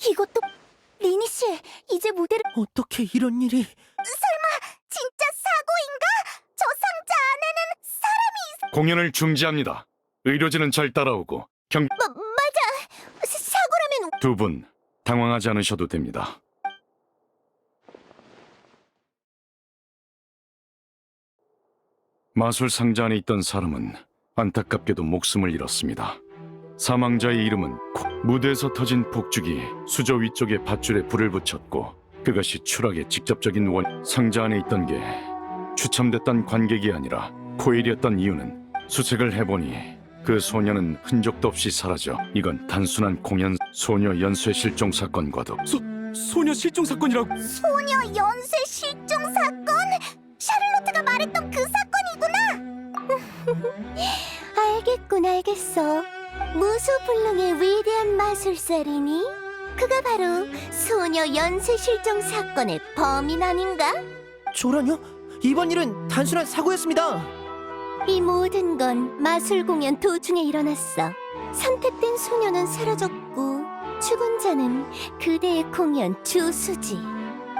이것도 리니 씨, 이제 무대를 어떻게 이런 일이? 진짜 사고인가? 저 상자 안에는 사람이 공연을 중지합니다. 의료진은 절 따라오고 맞아. 사고라면 두 분 당황하지 않으셔도 됩니다. 마술 상자 안에 있던 사람은 안타깝게도 목숨을 잃었습니다. 사망자의 이름은 무대에서 터진 폭죽이 수저 위쪽의 밧줄에 불을 붙였고 그것이 추락의 직접적인 상자 안에 있던 게 추첨됐던 관객이 아니라 코일이었던 이유는 수색을 해보니 그 소녀는 흔적도 없이 사라져 이건 단순한 공연 소녀 연쇄 실종 사건과도 소녀 실종 사건이라고. 소녀 연쇄 실종 사건? 샤를로트가 말했던 그 사건이구나. 알겠어. 무소불능의 위대한 마술사리니? 그가 바로 소녀 연쇄 실종 사건의 범인 아닌가? 저라뇨? 이번 일은 단순한 사고였습니다. 이 모든 건 마술 공연 도중에 일어났어. 선택된 소녀는 사라졌고 죽은 자는 그대의 공연 주수지.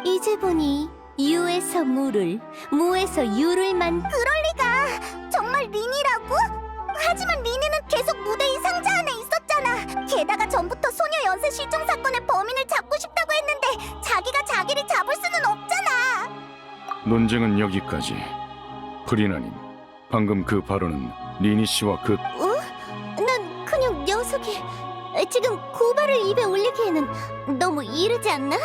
이제 보니 유에서 무를, 무에서 유를 그럴 리가. 정말 린이라고? 하지만 린이는 계속 무대 이 상자 안에 있었잖아. 게다가 전부터 소녀 연쇄 실종 사건의 범인을 잡고 싶다고 했는데 자기가 자기를 잡을 수는 없잖아. 논쟁은 여기까지. 프리나님, 방금 그 발언은 리니 씨와 그 난 그냥 녀석이 지금 고발을 입에 올리기에는 너무 이르지 않나?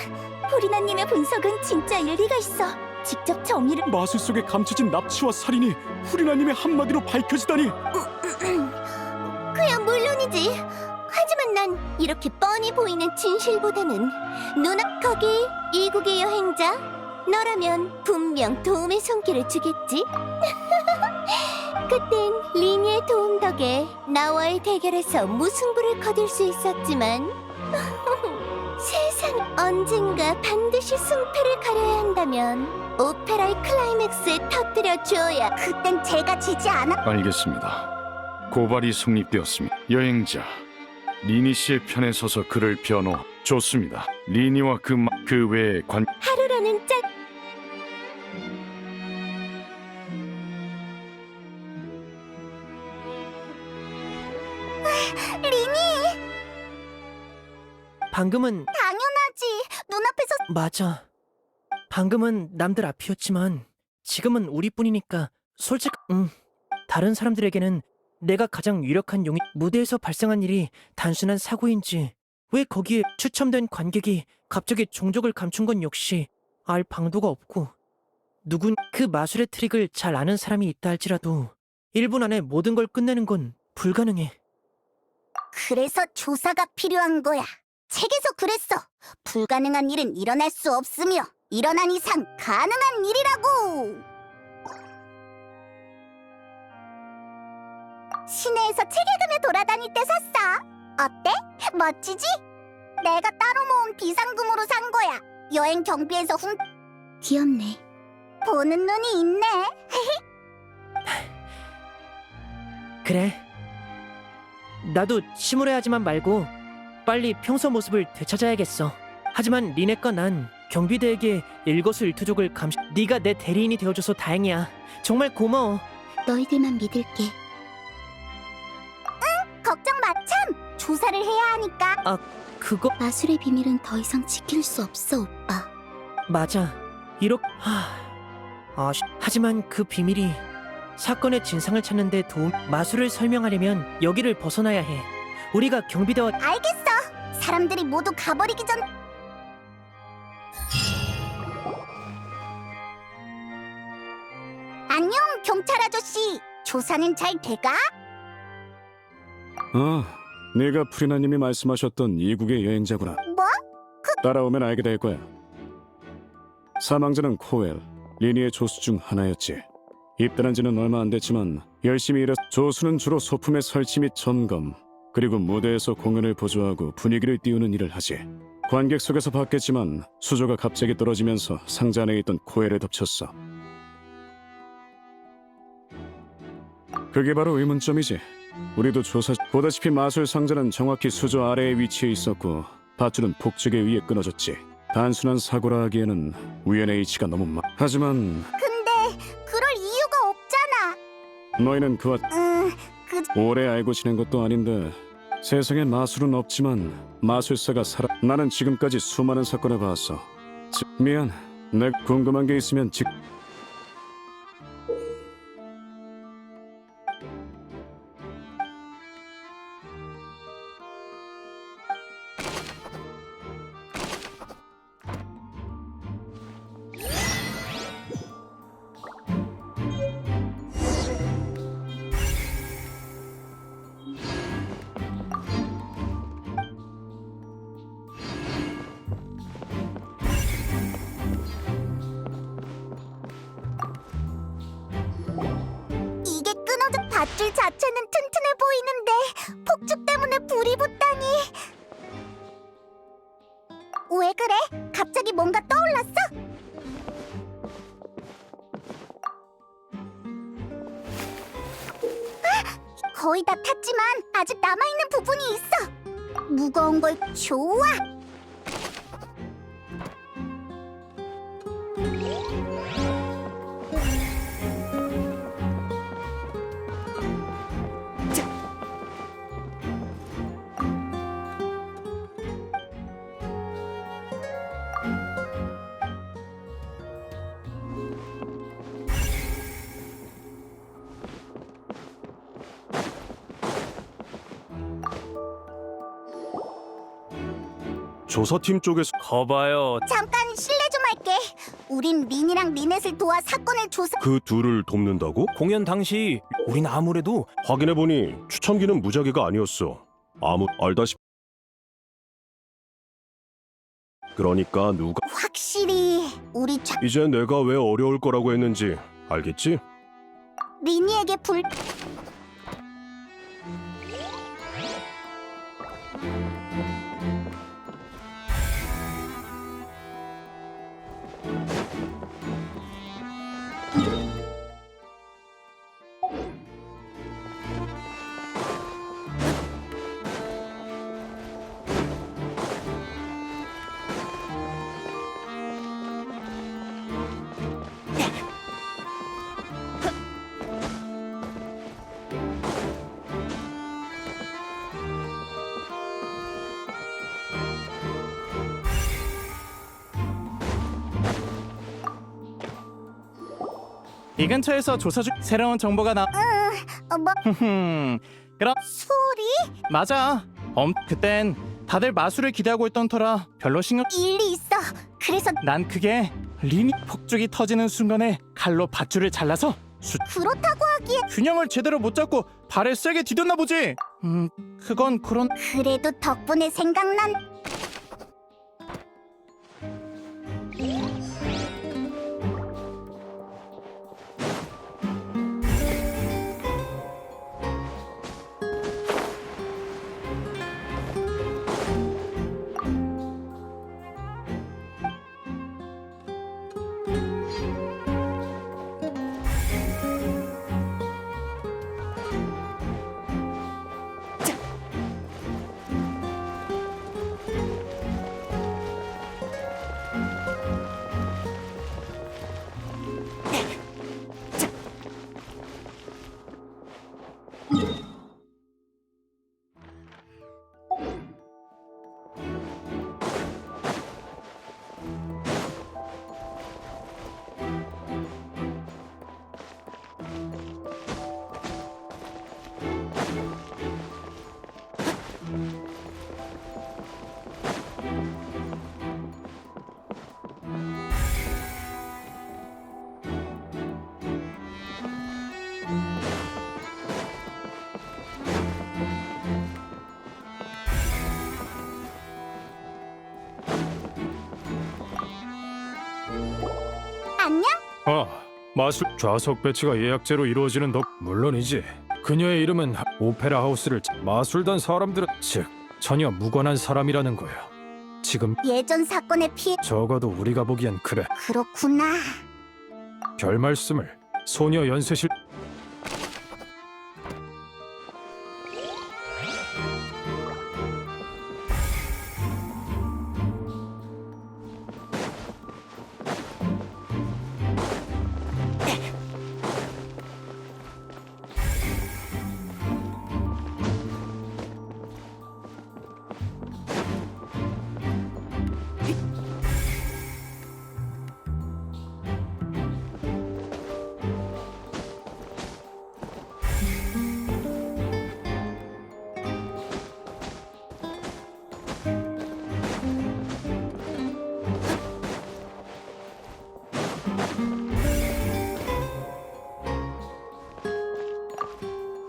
포리나님의 분석은 진짜 일리가 있어. 직접 정의를 마술 속에 감춰진 납치와 살인이 후리나님의 한마디로 밝혀지다니. 그야 물론이지. 하지만 난 이렇게 뻔히 보이는 진실보다는 누나 거기 이국의 여행자 너라면 분명 도움의 손길을 주겠지. 그땐 리니의 도움 덕에 나와의 대결에서 무승부를 거둘 수 있었지만 세상 언젠가 반드시 승패를 가려야 한다면 오페라의 클라이맥스에 터뜨려줘야. 그땐 제가 지지 않아. 알겠습니다. 고발이 성립되었습니다. 여행자 리니 씨의 편에 서서 그를 변호. 좋습니다. 리니와 그 외의 하루라는 짝 린이 방금은 당연하지. 눈앞에서 맞아. 방금은 남들 앞이었지만 지금은 우리뿐이니까 다른 사람들에게는 내가 가장 유력한 용이 무대에서 발생한 일이 단순한 사고인지 왜 거기에 추첨된 관객이 갑자기 종족을 감춘 건 역시 알 방도가 없고 누군 그 마술의 트릭을 잘 아는 사람이 있다 할지라도 1분 안에 모든 걸 끝내는 건 불가능해. 그래서 조사가 필요한 거야. 책에서 그랬어. 불가능한 일은 일어날 수 없으며 일어난 이상 가능한 일이라고. 시내에서 책 읽으며 돌아다닐 때 샀어. 어때? 멋지지? 내가 따로 모은 비상금으로 산 거야. 여행 경비에서 귀엽네. 보는 눈이 있네. 그래. 나도 침울해하지만 말고 빨리 평소 모습을 되찾아야겠어. 하지만 리넷과 난 경비대에게 일거수일투족을 네가 내 대리인이 되어줘서 다행이야. 정말 고마워. 너희들만 믿을게. 응, 걱정 마. 참, 조사를 해야 하니까. 그거 마술의 비밀은 더 이상 지킬 수 없어, 오빠. 맞아. 이렇게 하지만 그 비밀이 사건의 진상을 찾는 데 도움. 마술을 설명하려면 여기를 벗어나야 해. 우리가 경비대와 알겠어. 사람들이 모두 가버리기 전. 안녕, 경찰 아저씨. 조사는 잘 돼가? 네가 프리나님이 말씀하셨던 이국의 여행자구나. 뭐? 따라오면 알게 될 거야. 사망자는 코엘, 리니의 조수 중 하나였지. 입단한 지는 얼마 안 됐지만 열심히 일해. 조수는 주로 소품의 설치 및 점검, 그리고 무대에서 공연을 보조하고 분위기를 띄우는 일을 하지. 관객 속에서 봤겠지만 수조가 갑자기 떨어지면서 상자 안에 있던 코엘을 덮쳤어. 그게 바로 의문점이지. 우리도 보다시피 마술 상자는 정확히 수조 아래에 위치해 있었고 밧줄은 복직에 의해 끊어졌지. 단순한 사고라 하기에는 우연의 이치가 너무 하지만 근데 그럴 이유가 없잖아. 너희는 그와 오래 알고 지낸 것도 아닌데 세상에 마술은 없지만 마술사가 나는 지금까지 수많은 사건을 봤어. 미안. 내가 궁금한 게 있으면 이게 끊어진 밧줄 자체는 튼튼해 보이는데 폭죽 때문에 불이 붙다니. 왜 그래? 갑자기 뭔가 떠올랐어? 거의 다 탔지만 아직 남아있는 부분이 있어. 무거운 걸 좋아. 조사팀 쪽에서 거봐요. 잠깐 실례 좀 할게. 우린 린이랑 리넷을 도와 사건을 조사. 그 둘을 돕는다고? 공연 당시 우린 아무래도 확인해보니 추첨기는 무작위가 아니었어. 알다시피. 그러니까 누가 확실히 우리 이제 내가 왜 어려울 거라고 했는지 알겠지? 린이에게 불. 이 근처에서 조사 중 새로운 정보가 나. 뭐 그럼 소리? 맞아. 그땐 다들 마술을 기대하고 있던 터라 별로 신경. 일리 있어. 그래서 난 그게 린이 폭죽이 터지는 순간에 칼로 밧줄을 잘라서 그렇다고 하기에 균형을 제대로 못 잡고 발을 세게 디뎠나 보지. 그건 그런. 그래도 덕분에 생각난. 안녕? 마술 좌석 배치가 예약제로 이루어지는 덕 물론이지. 그녀의 이름은 오페라 하우스를 마술단 사람들은 즉 전혀 무관한 사람이라는 거야. 지금 예전 사건의 피해... 적어도 우리가 보기엔 그래. 그렇구나. 별 말씀을. 소녀 연쇄실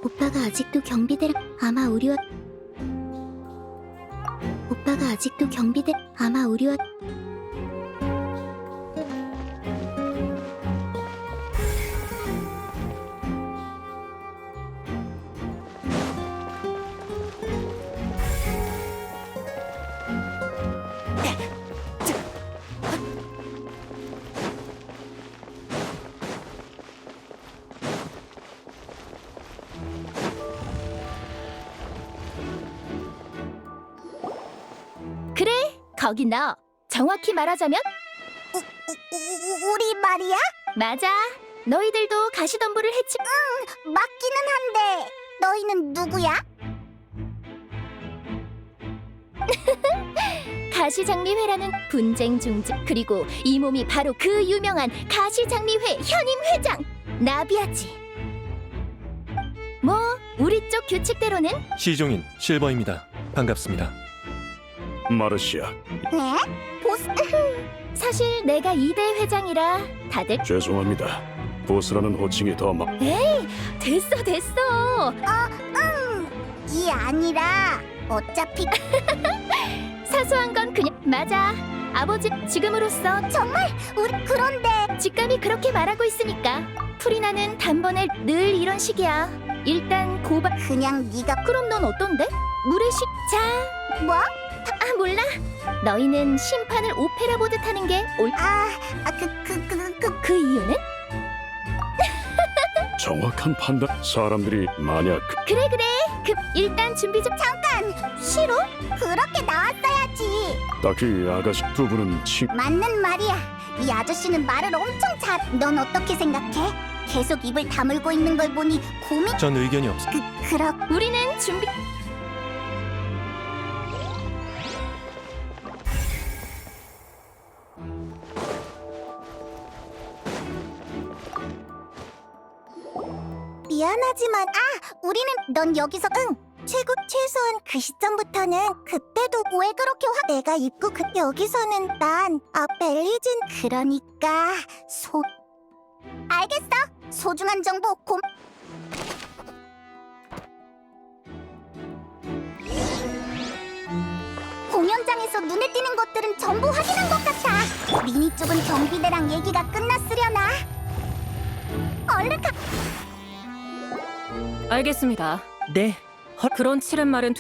오빠가 아직도 경비대라. 아마 우리와... 오빠가 아직도 경비대... 아마 우리와... 그래, 거기 너. 정확히 말하자면 우리 말이야? 맞아. 너희들도 가시덤불을 해치... 맞기는 한데 너희는 누구야? 가시장미회라는 분쟁 중지, 그리고 이 몸이 바로 그 유명한 가시장미회 현임 회장 나비아지. 뭐 우리 쪽 규칙대로는 시종인 실버입니다. 반갑습니다. 마르시아, 에? 보스... 사실 내가 2대 회장이라 다들 죄송합니다. 보스라는 호칭이 더 막... 에이, 됐어. 이 아니라 어차피... 사소한 건 그냥 맞아. 아버지 지금으로서 정말? 우리 그런데... 직감이 그렇게 말하고 있으니까 프리나는 단번에 늘 이런 식이야. 일단 고발. 그냥 네가... 그럼 넌 어떤데? 무례식. 자, 뭐? 몰라. 너희는 심판을 오페라 보듯 하는 게 옳... 그 이유는? 정확한 판단. 사람들이 만약 그래. 일단 준비 좀. 잠깐! 싫어? 그렇게 나왔어야지. 딱히 아가씨 두 분은 맞는 말이야. 이 아저씨는 말을 엄청 잘... 넌 어떻게 생각해? 계속 입을 다물고 있는 걸 보니 고민... 전 의견이 없어. 우리는 준비... 미안하지만 우리는... 넌 여기서... 최소한 그 시점부터는 그때도 왜 그렇게 내가 입고 여기서는 난 벨리진... 그러니까... 알겠어. 소중한 정보 공연장에서 눈에 띄는 것들은 전부 확인한 것 같아. 미니 쪽은 경비대랑 얘기가 끝났으려나. 얼른 가... 알겠습니다. 네. 그런 치른 말은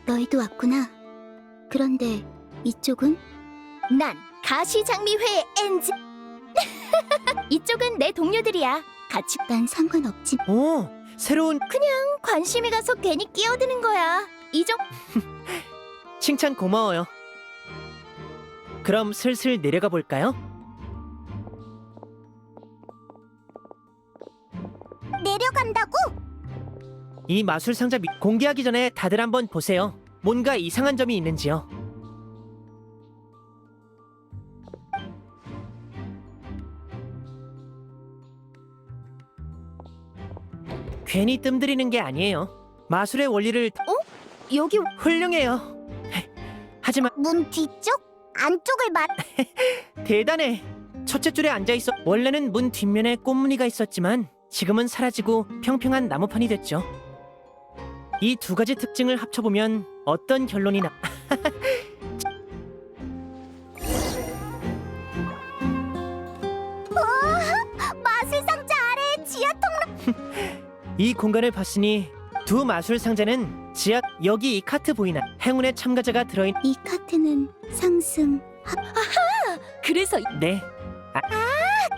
너희도 왔구나. 그런데 이쪽은? 난 가시장미회 엔지. 이쪽은 내 동료들이야. 같이. 난 상관없지. 오, 새로운 그냥 관심이 가서 괜히 끼어드는 거야. 칭찬 고마워요. 그럼 슬슬 내려가 볼까요? 내려간다고? 이 마술 상자 공개하기 전에 다들 한번 보세요. 뭔가 이상한 점이 있는지요. 괜히 뜸들이는 게 아니에요. 마술의 원리를 여기 훌륭해요. 하지만 문 뒤쪽? 안쪽을 말. 대단해. 첫째 줄에 앉아 있어. 원래는 문 뒷면에 꽃무늬가 있었지만 지금은 사라지고 평평한 나무판이 됐죠. 이 두 가지 특징을 합쳐보면 어떤 결론이 나? 마술 상자 아래 지하 통로. 이 공간을 봤으니 두 마술 상자는 지하 여기 이 카트 보이나? 행운의 참가자가 들어있. 이 카트는 상승. 그래서 네.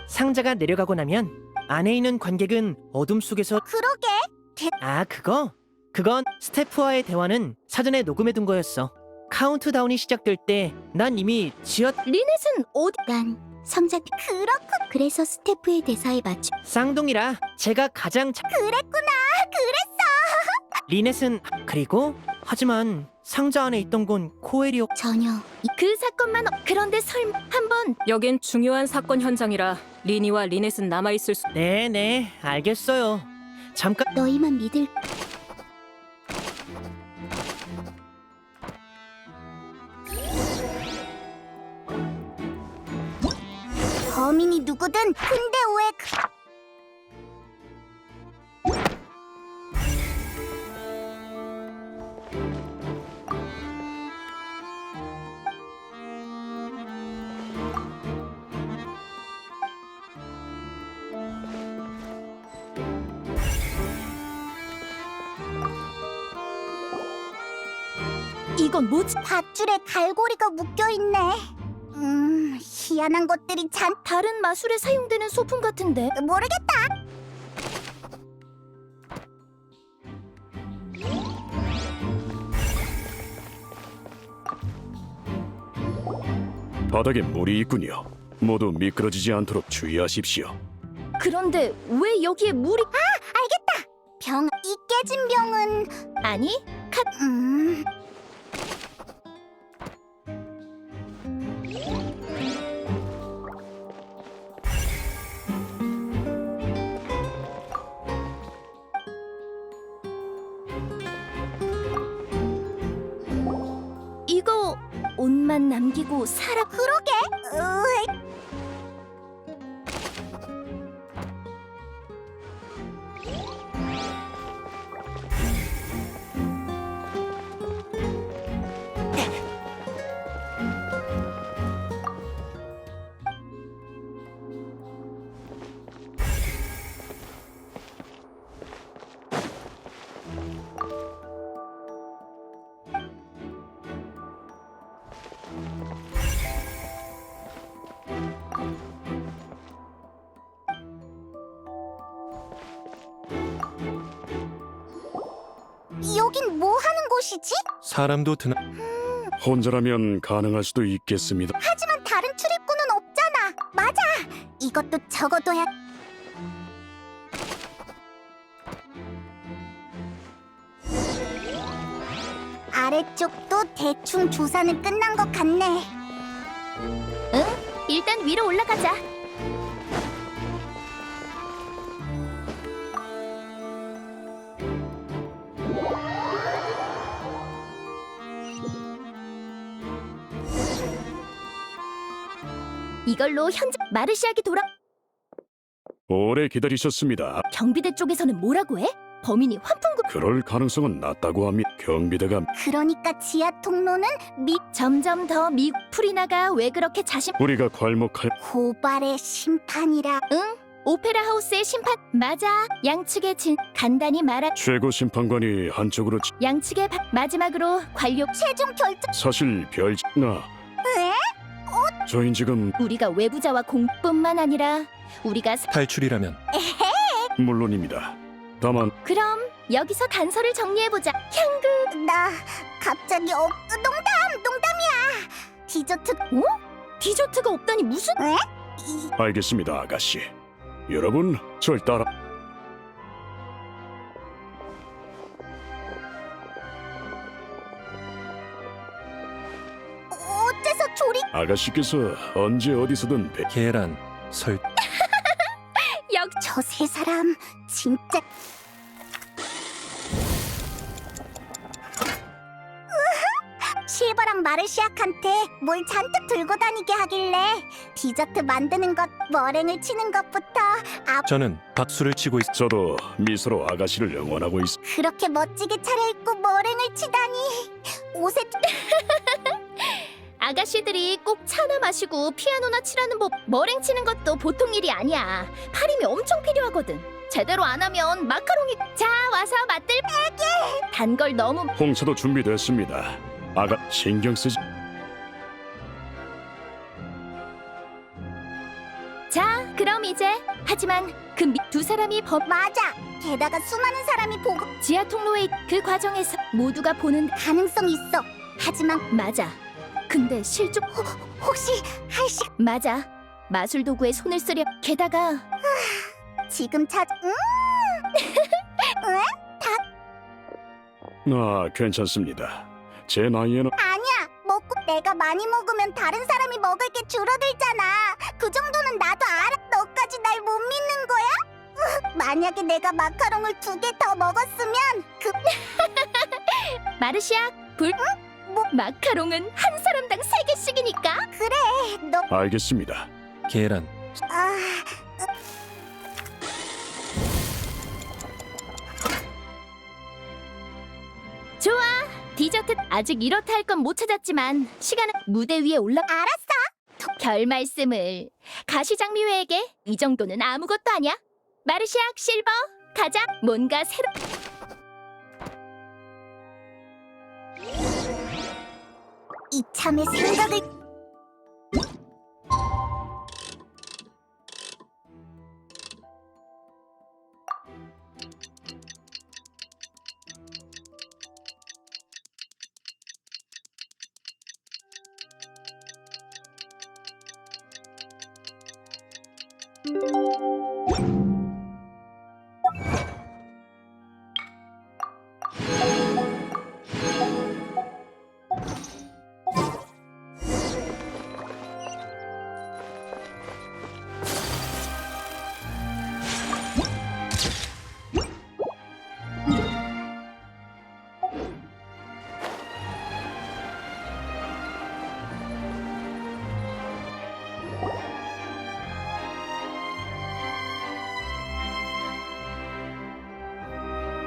상자가 내려가고 나면 안에 있는 관객은 어둠 속에서 그러게. 그건 스태프와의 대화는 사전에 녹음해둔 거였어. 카운트다운이 시작될 때 난 이미 리넷은 어디? 난 상자. 그렇군. 그래서 스태프의 대사에 맞춰. 쌍둥이라 제가 가장 그랬구나. 리넷은 그리고 하지만 상자 안에 있던 건 코엘이었. 전혀. 그 사건만 그런데 설마 한번 여긴 중요한 사건 현장이라 리니와 리넷은 남아있을 수... 네네 알겠어요. 잠깐. 너희만 믿을. 범인이 누구든 근데 왜 이건 뭐지? 밧줄에 갈고리가 묶여있네. 희한한 것들이 다른 마술에 사용되는 소품 같은데. 모르겠다. 바닥에 물이 있군요. 모두 미끄러지지 않도록 주의하십시오. 그런데 왜 여기에 물이? 알겠다. 이 깨진 병은 아니, 이거 옷만 남기고 살아. 그러게. 여긴 뭐 하는 곳이지? 사람도 드나 혼자라면 가능할 수도 있겠습니다. 하지만 다른 출입구는 없잖아. 맞아. 이것도 적어둬야. 아래쪽도 대충 조사는 끝난 것 같네. 일단 위로 올라가자. 이걸로 현장 마르시아기 돌아. 오래 기다리셨습니다. 경비대 쪽에서는 뭐라고 해? 범인이 환풍구. 그럴 가능성은 낮다고 합니다. 경비대가 그러니까 지하 통로는 점점 더 프리나가 왜 그렇게 우리가 괄목할 고발의 심판이라. 응? 오페라 하우스의 심판 맞아. 양측의 간단히 말하. 최고 심판관이 한쪽으로 양측의 마지막으로 관료 최종 결정. 사실 나 왜? 저흰 지금 우리가 외부자와 공뿐만 아니라 우리가 탈출이라면 물론입니다. 다만 그럼 여기서 단서를 정리해보자. 향그 나 갑자기 농담이야. 디저트. 디저트가 없다니 무슨? 왜? 알겠습니다, 아가씨. 여러분, 절 따라. 어째서 조리? 아가씨께서 언제 어디서든 계란 설 저 세 사람 진짜. 실버랑 마르시악한테 뭘 잔뜩 들고 다니게 하길래 디저트 만드는 것, 머랭을 치는 것부터 저는 박수를 치고 있... 저도 미소로 아가씨를 응원하고 있... 그렇게 멋지게 차려입고 머랭을 치다니 옷에 아가씨들이 꼭 차나 마시고 피아노나 치라는 법 머랭 치는 것도 보통 일이 아니야. 팔힘이 엄청 필요하거든. 제대로 안 하면 마카롱이 자 와서 맛들 단 걸 너무 홍차도 준비됐습니다. 아가 신경 쓰지. 자 그럼 이제 하지만 그 두 사람이 맞아. 게다가 수많은 사람이 보고 지하 통로에 그 과정에서 모두가 보는 가능성 있어. 하지만 맞아. 근데 실종 혹시 할시 맞아. 마술 도구에 손을 쓰려 게다가 지금 찾 아, 괜찮습니다. 제 나이에는 아니야. 먹고 내가 많이 먹으면 다른 사람이 먹을 게 줄어들잖아. 그 정도는 나도 알아. 너까지 날 못 믿는 거야? 만약에 내가 마카롱을 2개 더 먹었으면 그 마르시아 불 뭐? 마카롱은 한 사람당 3개씩이니까 너 알겠습니다. 계란, 아, 좋아. 디저트 아직 이렇다 할 건 못 찾았지만 시간은 무대 위에 올라 알았어. 별 말씀을 가시장미회에게 이 정도는 아무것도 아니야. 마르시아 실버 가자. 뭔가 새로 이참에 생각을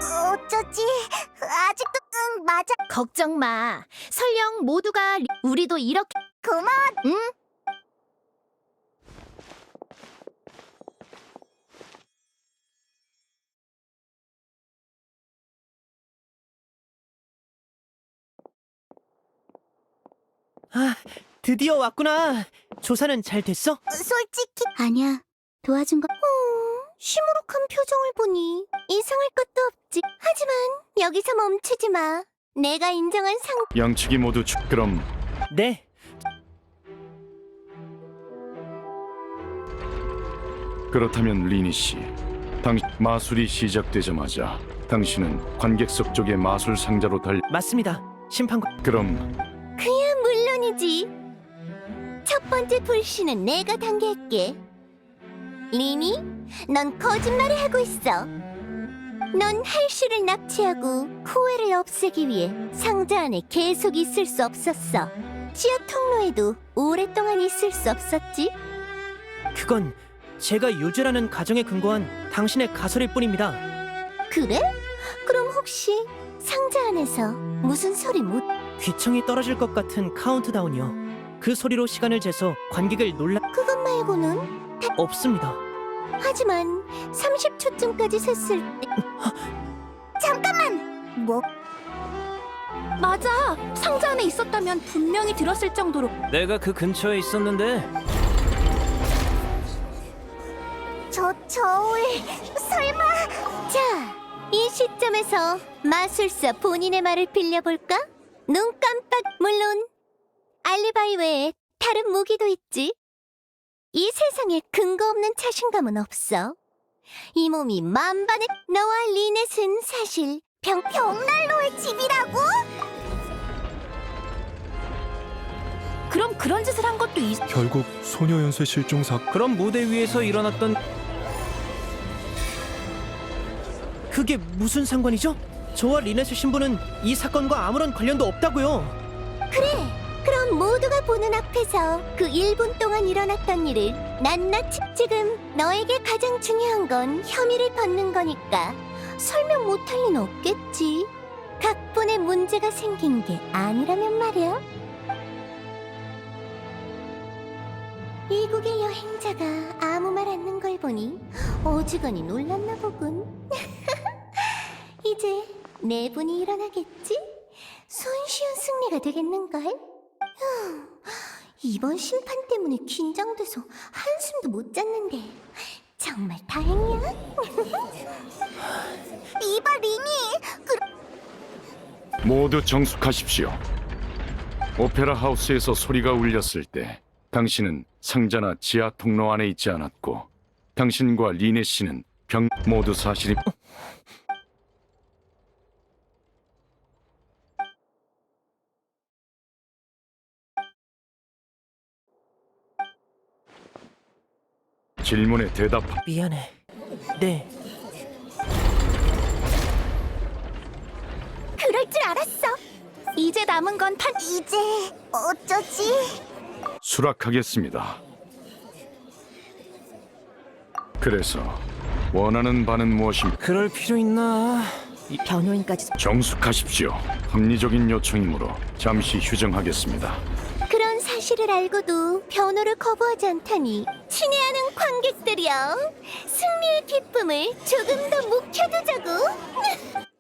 어쩌지? 아직도 맞아. 걱정 마. 설령 모두가 우리도 이렇게 고마워. 응? 아, 드디어 왔구나. 조사는 잘 됐어? 솔직히 아니야. 도와준 거. 시무룩한 표정을 보니 이상할 것도 없지. 하지만 여기서 멈추지 마. 내가 인정한 상. 양측이 모두 그럼 네. 그렇다면 리니 씨, 마술이 시작되자마자 당신은 관객석 쪽의 마술 상자로 맞습니다. 심판관. 그럼 그야 물론이지. 첫 번째 불씨는 내가 당길게. 리니, 넌 거짓말을 하고 있어. 넌 할시를 납치하고 코웨를 없애기 위해 상자 안에 계속 있을 수 없었어. 지하 통로에도 오랫동안 있을 수 없었지. 그건 제가 유죄라는 가정에 근거한 당신의 가설일 뿐입니다. 그래? 그럼 혹시 상자 안에서 무슨 소리 못... 귀청이 떨어질 것 같은 카운트다운이요. 그 소리로 시간을 재서 관객을 그것 말고는? 없습니다. 하지만 30초쯤까지 셌을 때... 잠깐만. 뭐? 맞아! 상자 안에 있었다면 분명히 들었을 정도로... 내가 그 근처에 있었는데. 저 저울 설마? 자, 이 시점에서 마술사 본인의 말을 빌려볼까? 눈 깜빡. 물론 알리바이 외에 다른 무기도 있지. 이 세상에 근거 없는 자신감은 없어. 이 몸이 만반의 너와 리넷은 사실 벽난로의 집이라고? 그럼 그런 짓을 한 것도 결국 소녀 연쇄 실종 그럼 무대 위에서 일어났던 그게 무슨 상관이죠? 저와 리넷의 신부는 이 사건과 아무런 관련도 없다고요. 그래, 그럼 모두가 보는 앞에서 그 1분 동안 일어났던 일을 낱낱이. 지금 너에게 가장 중요한 건 혐의를 벗는 거니까 설명 못할 리는 없겠지. 각본에 문제가 생긴 게 아니라면 말이야. 이국의 여행자가 아무 말 않는 걸 보니 어지간히 놀랐나 보군. 이제 네 분이 일어나겠지? 손쉬운 승리가 되겠는걸? 이번 심판 때문에 긴장돼서 한숨도 못 잤는데 정말 다행이야. 이봐 리니, 모두 정숙하십시오. 오페라 하우스에서 소리가 울렸을 때 당신은 상자나 지하 통로 안에 있지 않았고 당신과 리네 씨는 모두 사실이 질문에 대답. 미안해. 네. 그럴 줄 알았어. 이제 남은 건 이제 어쩌지? 수락하겠습니다. 그래서 원하는 바는 무엇입니까? 그럴 필요 있나? 변호인까지. 정숙하십시오. 합리적인 요청이므로 잠시 휴정하겠습니다. 그런 사실을 알고도 변호를 거부하지 않다니 친애하는 관객들이여, 승리의 기쁨을 조금 더 묵혀두자고.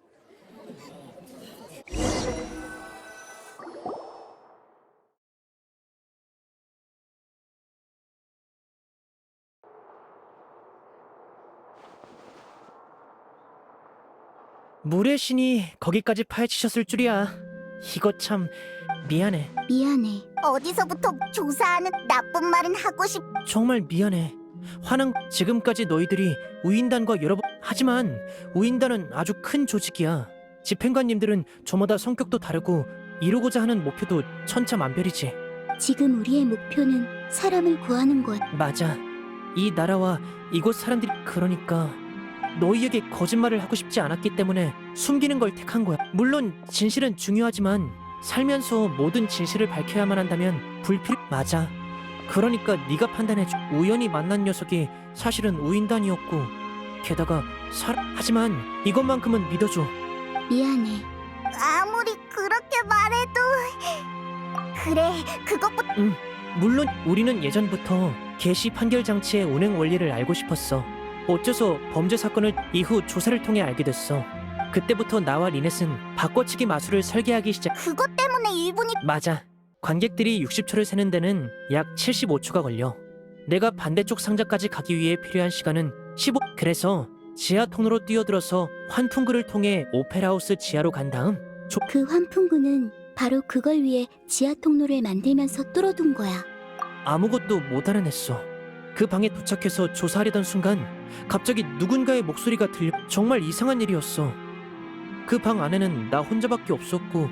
물의 신이 거기까지 파헤치셨을 줄이야. 이거 참 미안해. 미안해. 어디서부터 조사하는 나쁜 말은 하고 싶. 정말 미안해. 화난 지금까지 너희들이 우인단과 여러 번 하지만 우인단은 아주 큰 조직이야. 집행관님들은 저마다 성격도 다르고 이루고자 하는 목표도 천차만별이지. 지금 우리의 목표는 사람을 구하는 것. 맞아. 이 나라와 이곳 사람들이 그러니까 너희에게 거짓말을 하고 싶지 않았기 때문에 숨기는 걸 택한 거야. 물론 진실은 중요하지만 살면서 모든 진실을 밝혀야만 한다면 불필요. 맞아. 그러니까 네가 판단해줘. 우연히 만난 녀석이 사실은 우인단이었고 게다가 하지만 이것만큼은 믿어줘. 미안해. 아무리 그렇게 말해도. 그래, 그것부터. 물론 우리는 예전부터 개시 판결 장치의 운행 원리를 알고 싶었어. 어째서 범죄 사건을 이후 조사를 통해 알게 됐어. 그때부터 나와 리넷은 바꿔치기 마술을 설계하기 시작. 그것 때문에 1분이. 맞아. 관객들이 60초를 세는 데는 약 75초가 걸려. 내가 반대쪽 상자까지 가기 위해 필요한 시간은 15. 그래서 지하 통로로 뛰어들어서 환풍구를 통해 오페라하우스 지하로 간 다음 그 환풍구는 바로 그걸 위해 지하 통로를 만들면서 뚫어둔 거야. 아무것도 못 알아냈어. 그 방에 도착해서 조사하려던 순간 갑자기 누군가의 목소리가 들려. 정말 이상한 일이었어. 그 방 안에는 나 혼자밖에 없었고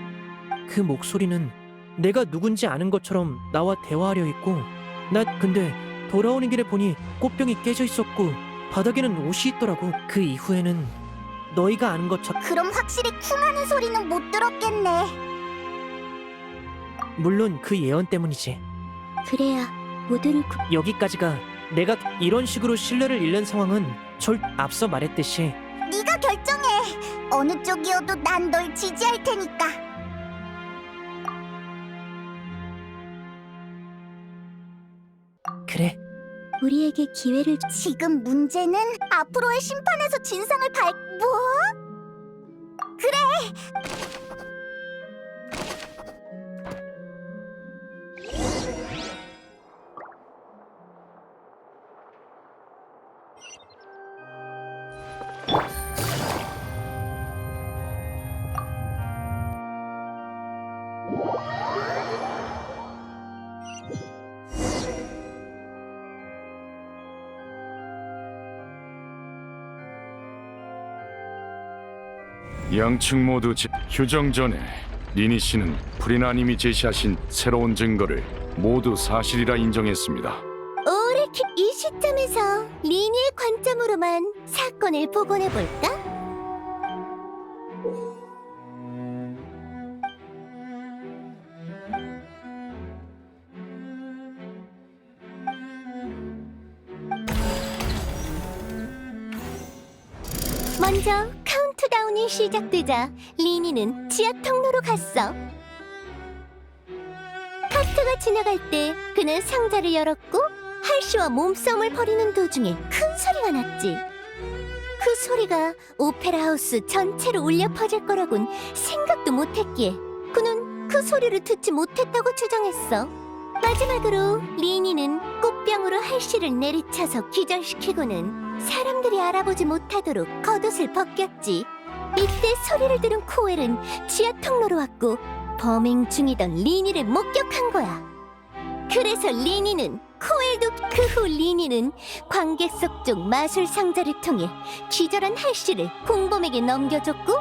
그 목소리는 내가 누군지 아는 것처럼 나와 대화하려 했고 나 근데 돌아오는 길에 보니 꽃병이 깨져 있었고 바닥에는 옷이 있더라고. 그 이후에는 너희가 아는 것처럼. 그럼 확실히 쿵하는 소리는 못 들었겠네. 물론 그 예언 때문이지. 그래야 모두를 여기까지가 내가 이런 식으로 신뢰를 잃는 상황은 앞서 말했듯이 네가 결정해. 어느 쪽이어도 난 널 지지할 테니까. 그래. 우리에게 기회를. 지금 문제는 앞으로의 심판에서 진상을 뭐? 그래. 양측 모두 휴정 전에 리니 씨는 프리나님이 제시하신 새로운 증거를 모두 사실이라 인정했습니다. 오레키, 이 시점에서 리니의 관점으로만 사건을 복원해볼까? 먼저 카운트다운이 시작되자 리니는 지하 통로로 갔어. 카트가 지나갈 때 그는 상자를 열었고 할시와 몸싸움을 벌이는 도중에 큰 소리가 났지. 그 소리가 오페라 하우스 전체로 울려 퍼질 거라곤 생각도 못했기에 그는 그 소리를 듣지 못했다고 주장했어. 마지막으로 리니는 꽃병으로 할시를 내리쳐서 기절시키고는 사람들이 알아보지 못하도록 겉옷을 벗겼지. 이때 소리를 들은 코엘은 지하 통로로 왔고 범행 중이던 리니를 목격한 거야. 그래서 리니는 코엘도 그 후 리니는 관객석 쪽 마술 상자를 통해 기절한 할시를 공범에게 넘겨줬고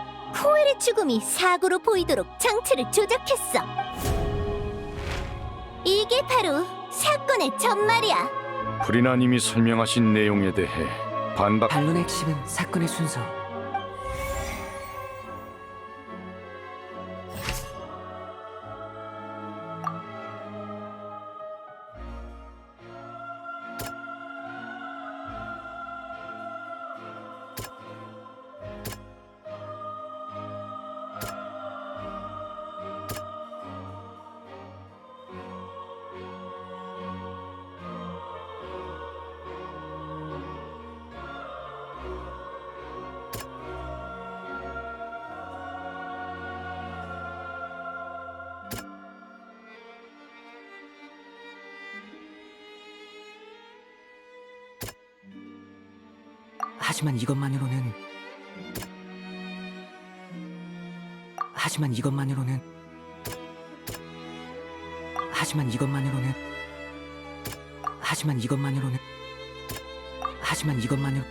코엘의 죽음이 사고로 보이도록 장치를 조작했어. 이게 바로 사건의 전말이야. 프리나님이 설명하신 내용에 대해 반박. 반론의 핵심은 사건의 순서. 하지만 이것만으로는 하지만 이것만으로는 하지만 이것만으로는 하지만 이것만으로는 하지만 이것만으로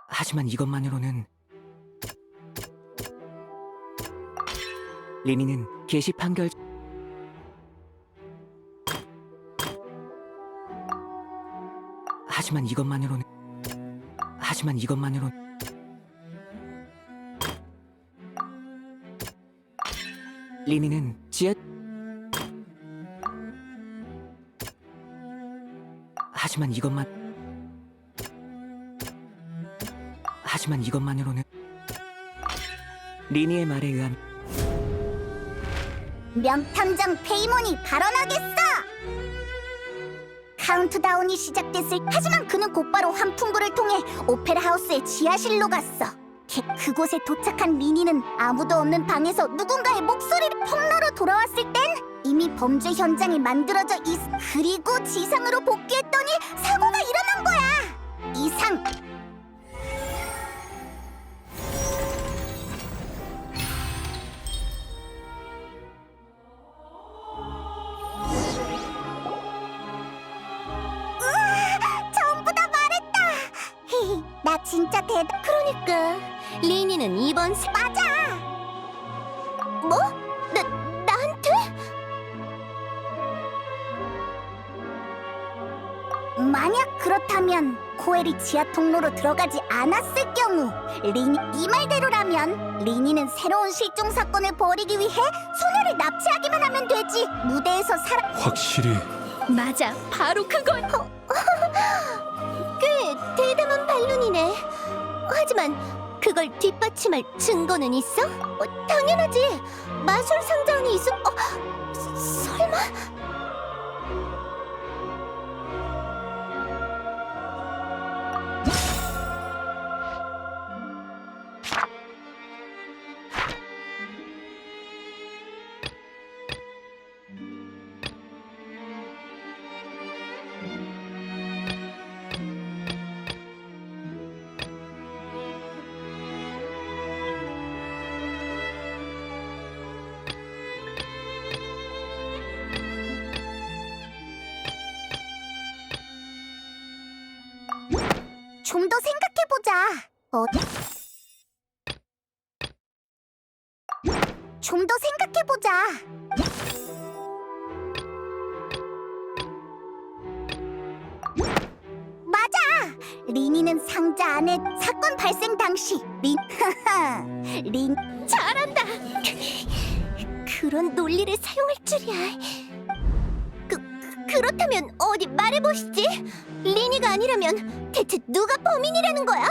하지만 이것만으로는 리니는 게시 판결 하지만 이것만으로는 하지만 이것만으로는 리니는 지하 하지만 이것만으로는 리니의 말에 의하면 명탐정 페이몬이 발언하겠어! 카운트다운이 시작됐을 하지만 그는 곧바로 환풍구를 통해 오페라 하우스의 지하실로 갔어. 그곳에 도착한 리니는 아무도 없는 방에서 누군가의 목소리를 통로로 돌아왔을 땐 이미 범죄 현장이 만들어져 그리고 지상으로 복귀했더니 사고가 일어난 거야. 이상. 전부 다 말했다. 나 진짜 그러니까 리니는 이번 맞아. 뭐? 나한테? 만약 그렇다면 코엘이 지하 통로로 들어가지 않았을 경우 리니 이 말대로라면 리니는 새로운 실종 사건을 벌이기 위해 소녀를 납치하기만 하면 되지. 무대에서 확실히 맞아, 바로 그걸. 꽤 대담한 반론이네. 하지만 그걸 뒷받침할 증거는 있어? 당연하지. 마술 상자 안에 있어. 설마? 좀 더 생각해보자. 좀 더 생각해보자. 맞아! 리니는 상자 안에 사건 발생 당시 린 잘한다! 그런 논리를 사용할 줄이야. 그렇다면 어디 말해보시지. 리니가 아니라면 대체 누가 범인이라는 거야?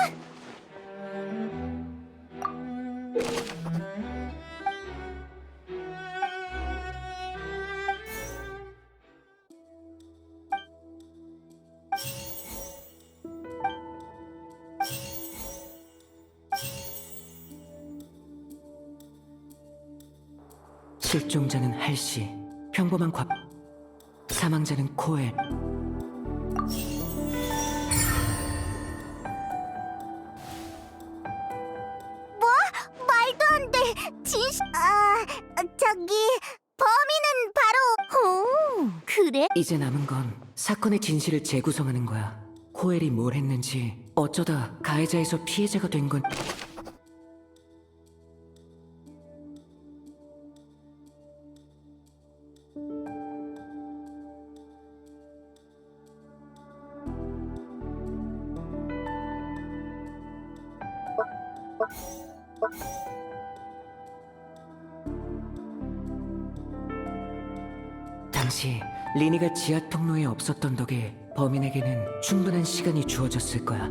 실종자는 할시, 평범한 사망자는 코엘. 말도 안 돼. 저기 범인은 바로. 그래? 이제 남은 건 사건의 진실을 재구성하는 거야. 코엘이 뭘 했는지, 어쩌다 가해자에서 피해자가 된 건. 당시 리니가 지하 통로에 없었던 덕에 범인에게는 충분한 시간이 주어졌을 거야.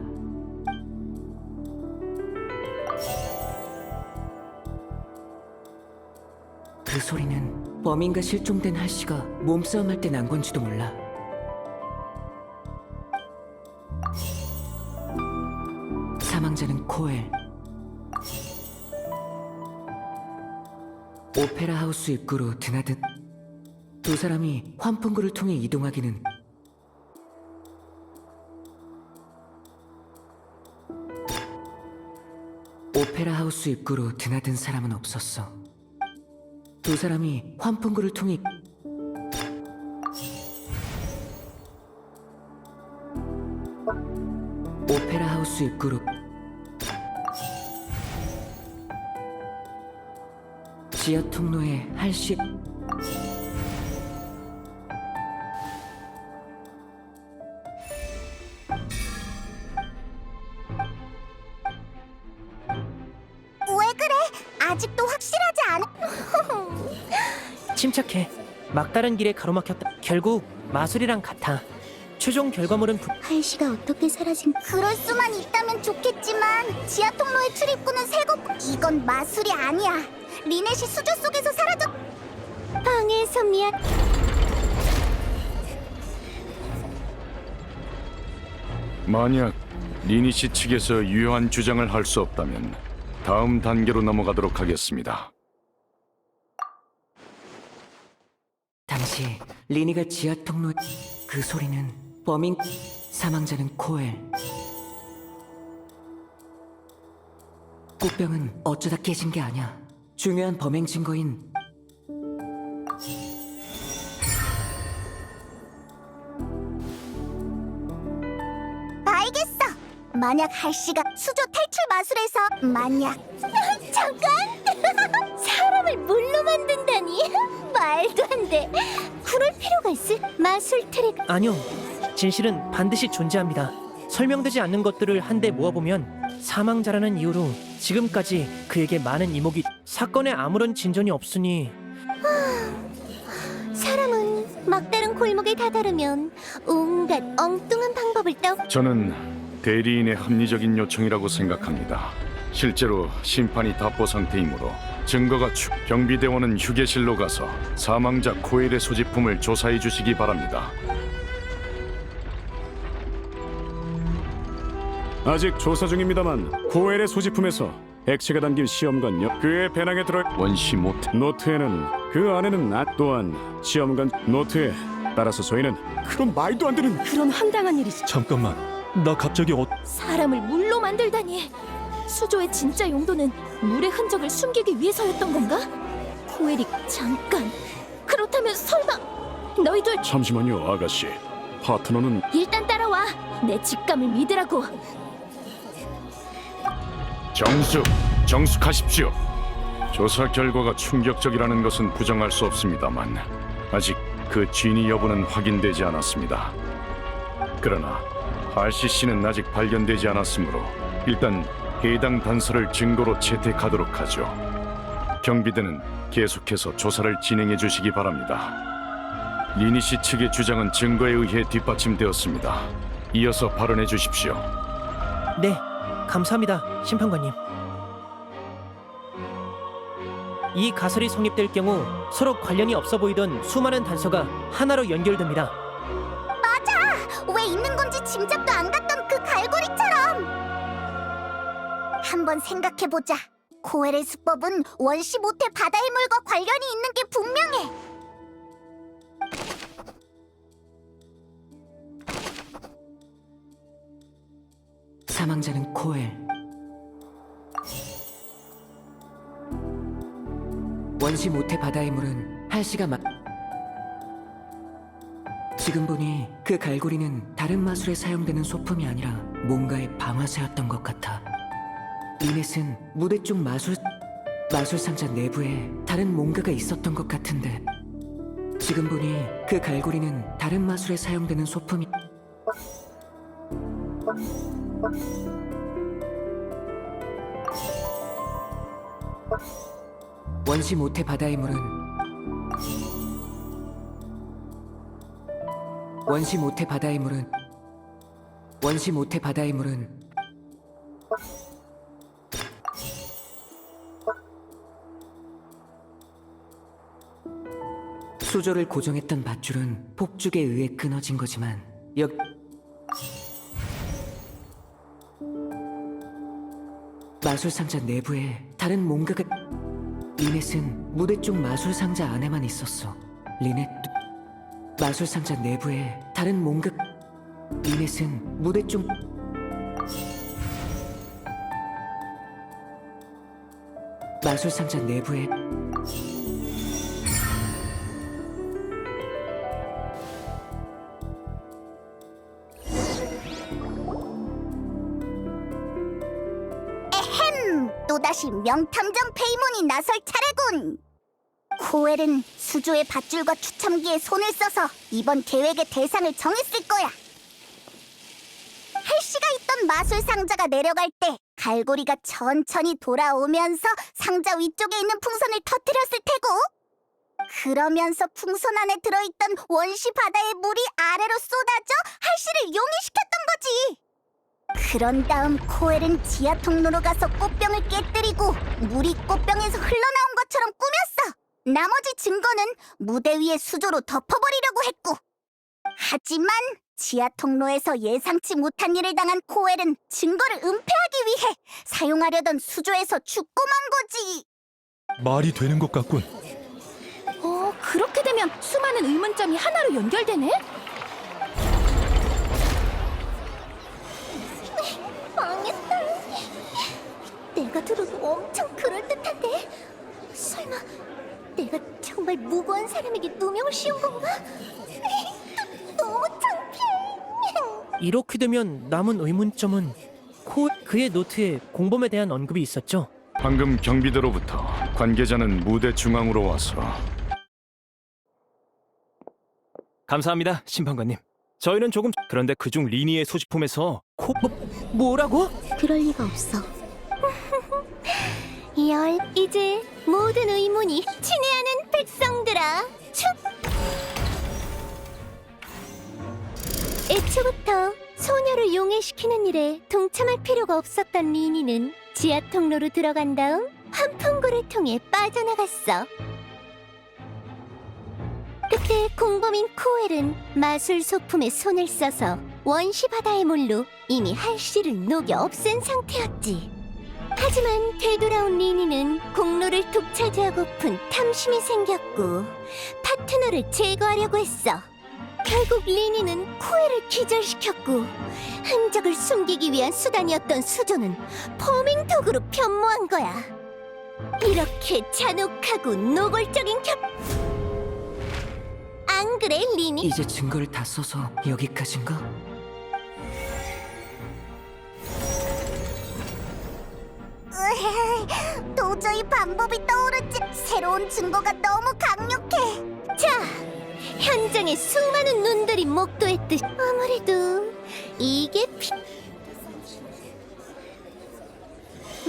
그 소리는 범인과 실종된 할씨가 몸싸움할 때 난 건지도 몰라. 사망자는 코엘. 오페라 하우스 입구로 드나든 두 사람이 환풍구를 통해 이동하기는. 오페라 하우스 입구로 드나든 사람은 없었어. 두 사람이 환풍구를 통해. 오페라 하우스 입구로. 지하 통로에 할시. 왜 그래? 아직도 확실하지 않아. 침착해. 막다른 길에 가로막혔다. 결국 마술이랑 같아. 최종 결과물은 할시가 어떻게 사라진? 그럴 수만 있다면 좋겠지만 지하 통로의 출입구는 새겁고 이건 마술이 아니야. 리넷이 수조 속에서 사라졌. 방해해서 미안. 만약 리니시 측에서 유효한 주장을 할 수 없다면 다음 단계로 넘어가도록 하겠습니다. 당시 리니가 지하 통로. 그 소리는 범인. 사망자는 코엘. 꽃병은 어쩌다 깨진 게 아니야. 중요한 범행 증거인. 알겠어. 만약 할씨가 수조 탈출 마술에서 만약 잠깐! 사람을 물로 만든다니? 말도 안 돼. 그럴 필요가 있을? 마술 트릭. 아니요. 진실은 반드시 존재합니다. 설명되지 않는 것들을 한데 모아보면 사망자라는 이유로 지금까지 그에게 많은 이목이. 사건에 아무런 진전이 없으니. 사람은 막다른 골목에 다다르면 온갖 엉뚱한 방법을 저는 대리인의 합리적인 요청이라고 생각합니다. 실제로 심판이 답보 상태이므로 증거가 경비대원은 휴게실로 가서 사망자 코엘의 소지품을 조사해 주시기 바랍니다. 아직 조사 중입니다만 코엘의 소지품에서 액체가 담긴 시험관 그의 배낭에 들어 원시 모태. 노트에는 그 안에는 또한 시험관 노트에 따라서 저희는 그런 말도 안 되는 그런 황당한 일이지. 잠깐만, 나 갑자기 사람을 물로 만들다니. 수조의 진짜 용도는 물의 흔적을 숨기기 위해서였던 건가? 코엘이 잠깐. 그렇다면 설마 너희들 잠시만요 아가씨. 파트너는 일단 따라와. 내 직감을 믿으라고. 정숙하십시오. 조사 결과가 충격적이라는 것은 부정할 수 없습니다만 아직 그 진위 여부는 확인되지 않았습니다. 그러나 할시 씨는 아직 발견되지 않았으므로 일단 해당 단서를 증거로 채택하도록 하죠. 경비대는 계속해서 조사를 진행해 주시기 바랍니다. 리니 씨 측의 주장은 증거에 의해 뒷받침되었습니다. 이어서 발언해 주십시오. 네, 감사합니다, 심판관님. 이 가설이 성립될 경우 서로 관련이 없어 보이던 수많은 단서가 하나로 연결됩니다. 왜 있는 건지 짐작도 안 갔던 그 갈고리처럼. 한번 생각해보자. 코엘의 수법은 원시 모태 바다의 물과 관련이 있는 게 분명해. 사망자는 코엘. 원시 모태 바다의 물은 할씨가 지금 보니 그 갈고리는 다른 마술에 사용되는 소품이 아니라 뭔가의 방아쇠였던 것 같아. 리넷은 무대 쪽 마술 상자 내부에 다른 뭔가가 있었던 것 같은데 지금 보니 그 갈고리는 다른 마술에 사용되는 소품이 원시 모태 바다의 물은 원시 모태 바다의 물은 수조를 고정했던 밧줄은 폭죽에 의해 끊어진 거지만 마술 상자 내부에 다른 뭔가가 리넷은 무대 쪽 마술 상자 안에만 있었어. 리넷 마술 상자 내부에 다른 뭔가 리넷은 무대 쪽 마술 상자 내부에 또다시 명탐정 페이몬이 나설 차례군. 코엘은 수조의 밧줄과 추첨기에 손을 써서 이번 계획의 대상을 정했을 거야. 할씨가 있던 마술 상자가 내려갈 때 갈고리가 천천히 돌아오면서 상자 위쪽에 있는 풍선을 터뜨렸을 테고, 그러면서 풍선 안에 들어있던 원시 바다의 물이 아래로 쏟아져 할씨를 용해시켰던 거지. 그런 다음 코엘은 지하 통로로 가서 꽃병을 깨뜨리고 물이 꽃병에서 흘러나온 것처럼 꾸몄어. 나머지 증거는 무대 위에 수조로 덮어버리려고 했고, 하지만 지하 통로에서 예상치 못한 일을 당한 코엘은 증거를 은폐하기 위해 사용하려던 수조에서 죽고 만 거지. 말이 되는 것 같군. 그렇게 되면 수많은 의문점이 하나로 연결되네? 망했다. 내가 들어도 엄청 그럴듯한데? 설마 내가 정말 무고한 사람에게 누명을 씌운 건가? 너무 창피해. 이렇게 되면 남은 의문점은 그의 노트에 공범에 대한 언급이 있었죠. 방금 경비대로부터 관계자는 무대 중앙으로 와서 감사합니다, 심판관님. 저희는 조금 그런데 그중 리니의 소지품에서 뭐라고? 그럴 리가 없어. 이제 모든 의문이 친애하는 백성들아, 애초부터 소녀를 용해시키는 일에 동참할 필요가 없었던 리니는 지하 통로로 들어간 다음 환풍구를 통해 빠져나갔어. 그때 공범인 코엘은 마술 소품에 손을 써서 원시 바다의 물로 이미 할씨를 녹여 없앤 상태였지. 하지만 되돌아온 리니는 공로를 독차지하고픈 탐심이 생겼고 파트너를 제거하려고 했어. 결국 리니는 코엘을 기절시켰고 흔적을 숨기기 위한 수단이었던 수조는 범행 도구로 변모한 거야. 이렇게 잔혹하고 노골적인 안 그래, 리니? 이제 증거를 다 써서 여기까지인가? 도저히 방법이 떠오르지. 새로운 증거가 너무 강력해. 자, 현장에 수많은 눈들이 목도했듯 아무래도 이게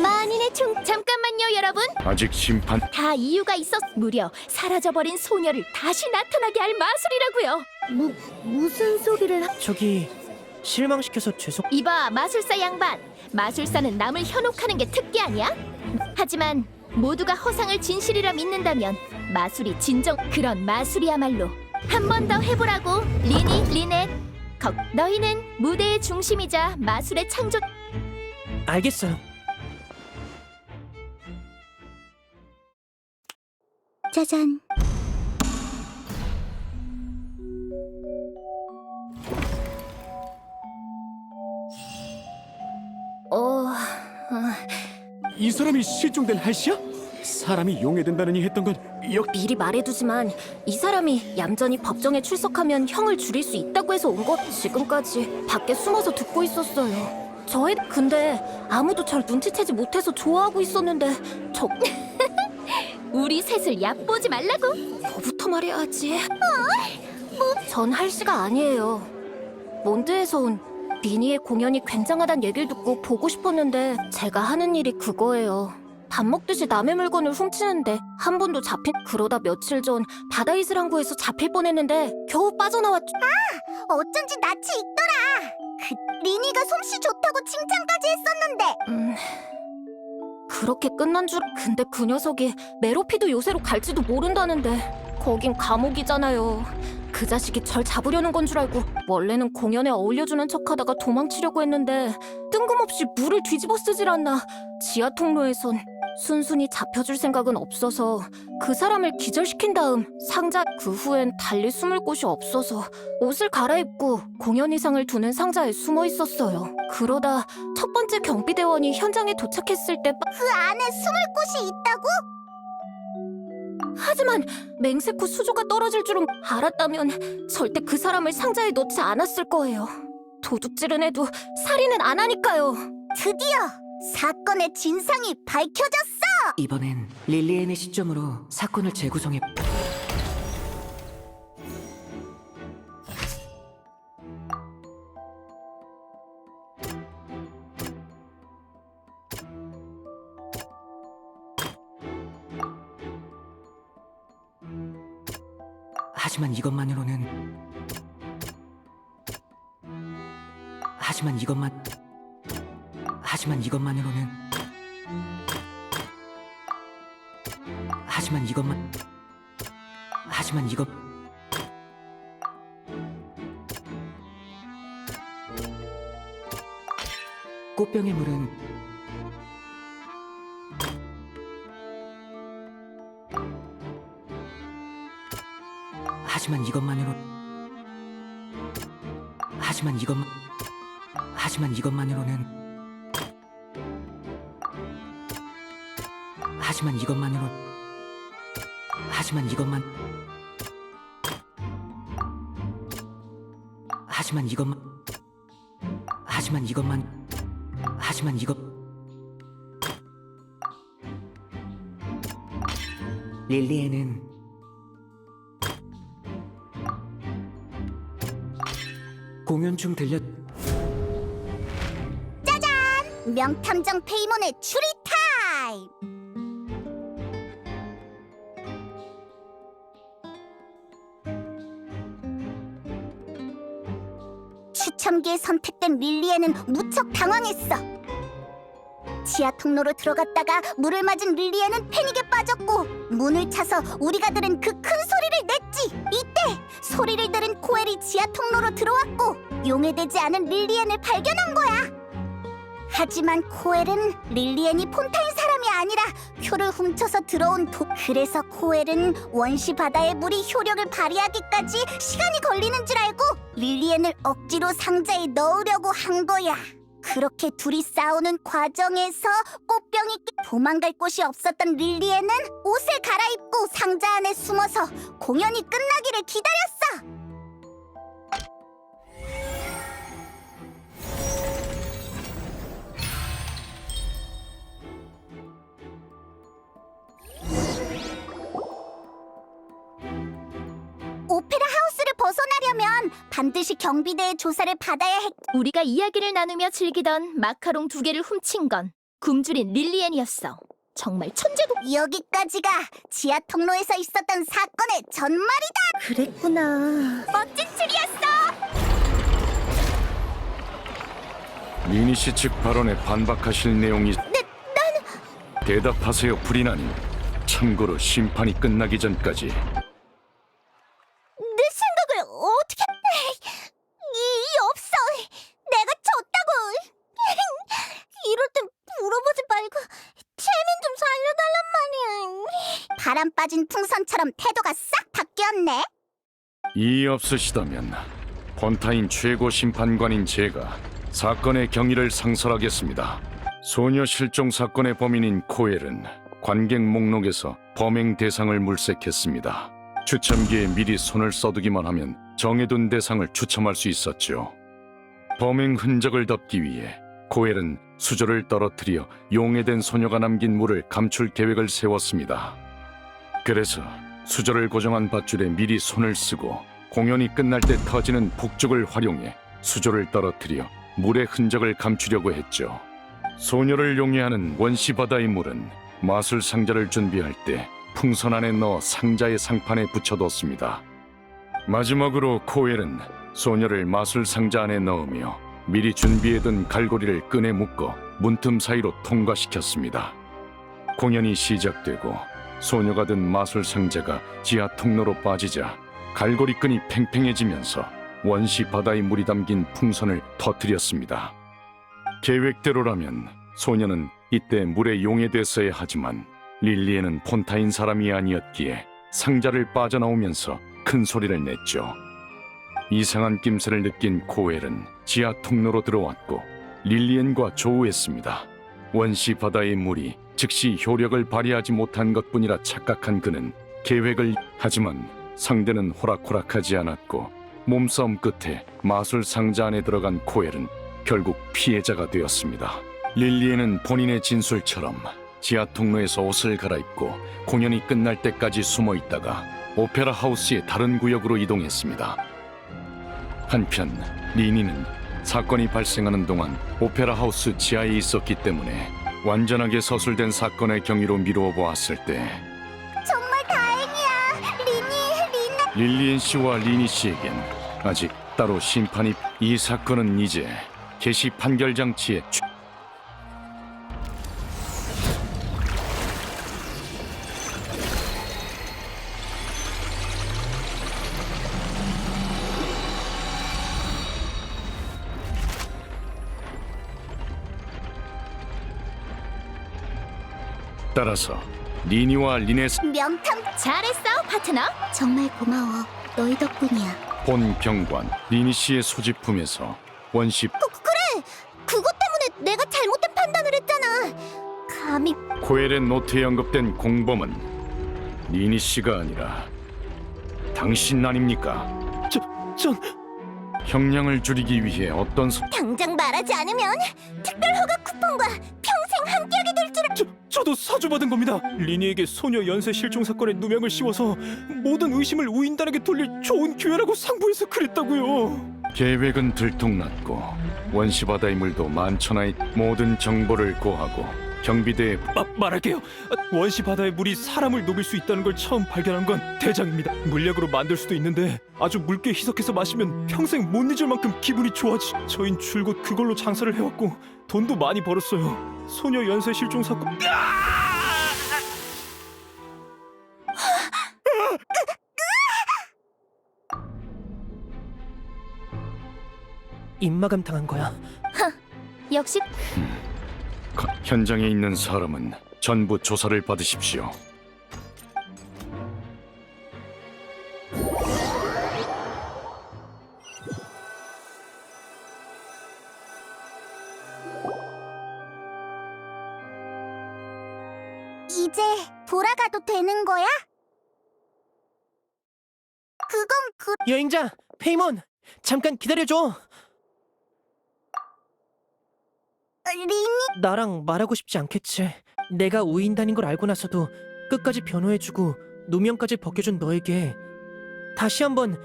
만인의 총 잠깐만요, 여러분. 아직 심판 다 이유가 있었. 무려 사라져버린 소녀를 다시 나타나게 할 마술이라고요. 무슨 소리를 저기 실망시켜서 죄송. 이봐, 마술사 양반. 마술사는 남을 현혹하는 게 특기 아니야? 하지만 모두가 허상을 진실이라 믿는다면 마술이 진정 그런 마술이야말로 한 번 더 해보라고. 리니, 리넷. 너희는 무대의 중심이자 마술의 창조. 알겠어요. 짜잔. 이 사람이 실종된 할시야? 사람이 용해된다느니 했던 건 미리 말해두지만 이 사람이 얌전히 법정에 출석하면 형을 줄일 수 있다고 해서 온 것. 지금까지 밖에 숨어서 듣고 있었어요. 근데 아무도 절 눈치채지 못해서 좋아하고 있었는데 우리 셋을 얕보지 말라고. 너부터 말해야지. 전 할시가 아니에요. 몬드에서 온 미니의 공연이 굉장하단 얘기를 듣고 보고 싶었는데 제가 하는 일이 그거예요. 밥 먹듯이 남의 물건을 훔치는데 한 번도 그러다 며칠 전 바다이슬 항구에서 잡힐 뻔했는데 겨우 빠져나왔죠. 어쩐지 낯이 익더라. 리니가 솜씨 좋다고 칭찬까지 했었는데. 그렇게 끝난 줄. 근데 그 녀석이 메로피드 요새로 갈지도 모른다는데 거긴 감옥이잖아요. 그 자식이 절 잡으려는 건 줄 알고 원래는 공연에 어울려주는 척하다가 도망치려고 했는데 뜬금없이 물을 뒤집어 쓰질 않나. 지하 통로에선 순순히 잡혀줄 생각은 없어서 그 사람을 기절시킨 다음 상자. 그 후엔 달리 숨을 곳이 없어서 옷을 갈아입고 공연 의상을 두는 상자에 숨어 있었어요. 그러다 첫 번째 경비대원이 현장에 도착했을 때 그 안에 숨을 곳이 있다고? 하지만 맹세코 수조가 떨어질 줄은 알았다면 절대 그 사람을 상자에 넣지 않았을 거예요. 도둑질은 해도 살인은 안 하니까요. 드디어 사건의 진상이 밝혀졌어! 이번엔 릴리엔의 시점으로 사건을 재구성해. 하지만 이것만으로는 하지만 이것만으로는 하지만 이것 꽃병의 물은 하지만 이것만으로는 릴리에는 공연 중 들렸. 명탐정 페이몬의 추리 타임! 추첨기에 선택된 릴리에는 무척 당황했어. 지하 통로로 들어갔다가 물을 맞은 릴리에는 패닉에 빠졌고 문을 차서 우리가 들은 그 큰 소리를 냈지. 이때 소리를 들은 코엘이 지하 통로로 들어왔고 용해되지 않은 릴리엔을 발견한 거야. 하지만 코엘은 릴리엔이 폰타인 사람이 아니라 표를 훔쳐서 들어온 그래서 코엘은 원시 바다의 물이 효력을 발휘하기까지 시간이 걸리는 줄 알고 릴리엔을 억지로 상자에 넣으려고 한 거야. 그렇게 둘이 싸우는 과정에서 꽃병이 도망갈 곳이 없었던 릴리엔은 옷을 갈아입고 상자 안에 숨어서 공연이 끝나기를 기다렸어. 오페라 하우스를 벗어나려면 반드시 경비대의 조사를 받아야 했. 우리가 이야기를 나누며 즐기던 마카롱 2개를 훔친 건 굶주린 릴리엔이었어. 정말 천재도. 여기까지가 지하 통로에서 있었던 사건의 전말이다. 그랬구나. 멋진 추리였어. 리니 씨 측 발언에 반박하실 내용이 대답하세요, 불인아님. 참고로 심판이 끝나기 전까지 내 생각을 어떻게... 이 없어. 내가 졌다고. 이럴 땐 물어보지 말고 채민 좀 살려달란 말이야. 바람 빠진 풍선처럼 태도가 싹 바뀌었네. 이의 없으시다면 폰타인 최고 심판관인 제가 사건의 경위를 상설하겠습니다. 소녀 실종 사건의 범인인 코엘은 관객 목록에서 범행 대상을 물색했습니다. 추첨기에 미리 손을 써두기만 하면 정해둔 대상을 추첨할 수 있었죠. 범행 흔적을 덮기 위해 코엘은 수조를 떨어뜨려 용해된 소녀가 남긴 물을 감출 계획을 세웠습니다. 그래서 수조를 고정한 밧줄에 미리 손을 쓰고 공연이 끝날 때 터지는 북쪽을 활용해 수조를 떨어뜨려 물의 흔적을 감추려고 했죠. 소녀를 용해하는 원시 바다의 물은 마술 상자를 준비할 때 풍선 안에 넣어 상자의 상판에 붙여뒀습니다. 마지막으로 코엘은 소녀를 마술 상자 안에 넣으며 미리 준비해둔 갈고리를 끈에 묶어 문틈 사이로 통과시켰습니다. 공연이 시작되고 소녀가 든 마술 상자가 지하 통로로 빠지자 갈고리 끈이 팽팽해지면서 원시 바다의 물이 담긴 풍선을 터뜨렸습니다. 계획대로라면 소녀는 이때 물에 용해됐어야 하지만 릴리에는 폰타인 사람이 아니었기에 상자를 빠져나오면서 큰 소리를 냈죠. 이상한 낌새를 느낀 코엘은 지하 통로로 들어왔고 릴리엔과 조우했습니다. 원시 바다의 물이 즉시 효력을 발휘하지 못한 것뿐이라 착각한 그는 계획을... 하지만 상대는 호락호락하지 않았고 몸싸움 끝에 마술 상자 안에 들어간 코엘은 결국 피해자가 되었습니다. 릴리엔은 본인의 진술처럼 지하 통로에서 옷을 갈아입고 공연이 끝날 때까지 숨어 있다가 오페라 하우스의 다른 구역으로 이동했습니다. 한편 리니는 사건이 발생하는 동안 오페라 하우스 지하에 있었기 때문에 완전하게 서술된 사건의 경위로 미루어 보았을 때 정말 다행이야. 리나. 릴리엔 씨와 리니 씨에겐 아직 따로 심판이... 이 사건은 이제 개시 판결 장치에 따라서 리니와 리넷 명탐 잘했어, 파트너. 정말 고마워. 너희 덕분이야. 본 경관 리니 씨의 소지품에서 원시 그래! 그것 때문에 내가 잘못된 판단을 했잖아. 감히... 코엘의 노트에 언급된 공범은 리니 씨가 아니라 당신 아닙니까? 전 형량을 줄이기 위해 어떤 당장 말하지 않으면 특별 허가 쿠폰과 평생 함께하게 될 줄... 저도 사주받은 겁니다. 리니에게 소녀 연쇄 실종 사건에 누명을 씌워서 모든 의심을 우인단에게 돌릴 좋은 기회라고 상부해서 그랬다고요. 계획은 들통났고 원시 바다의 물도 만천하에 모든 정보를 고하고 경비대에 말할게요. 원시 바다의 물이 사람을 녹일 수 있다는 걸 처음 발견한 건 대장입니다. 물약으로 만들 수도 있는데 아주 묽게 희석해서 마시면 평생 못 잊을 만큼 기분이 좋아지. 저흰 줄곧 그걸로 장사를 해왔고 돈도 많이 벌었어요. 소녀 연쇄 실종 사건... 입마감 당한 거야. 역시 현장에 있는 사람은 전부 조사를 받으십시오. 이제 돌아가도 되는 거야? 그건 여행자 페이몬, 잠깐 기다려줘. 리니. 나랑 말하고 싶지 않겠지. 내가 우인단인 걸 알고 나서도 끝까지 변호해주고 누명까지 벗겨준 너에게 다시 한번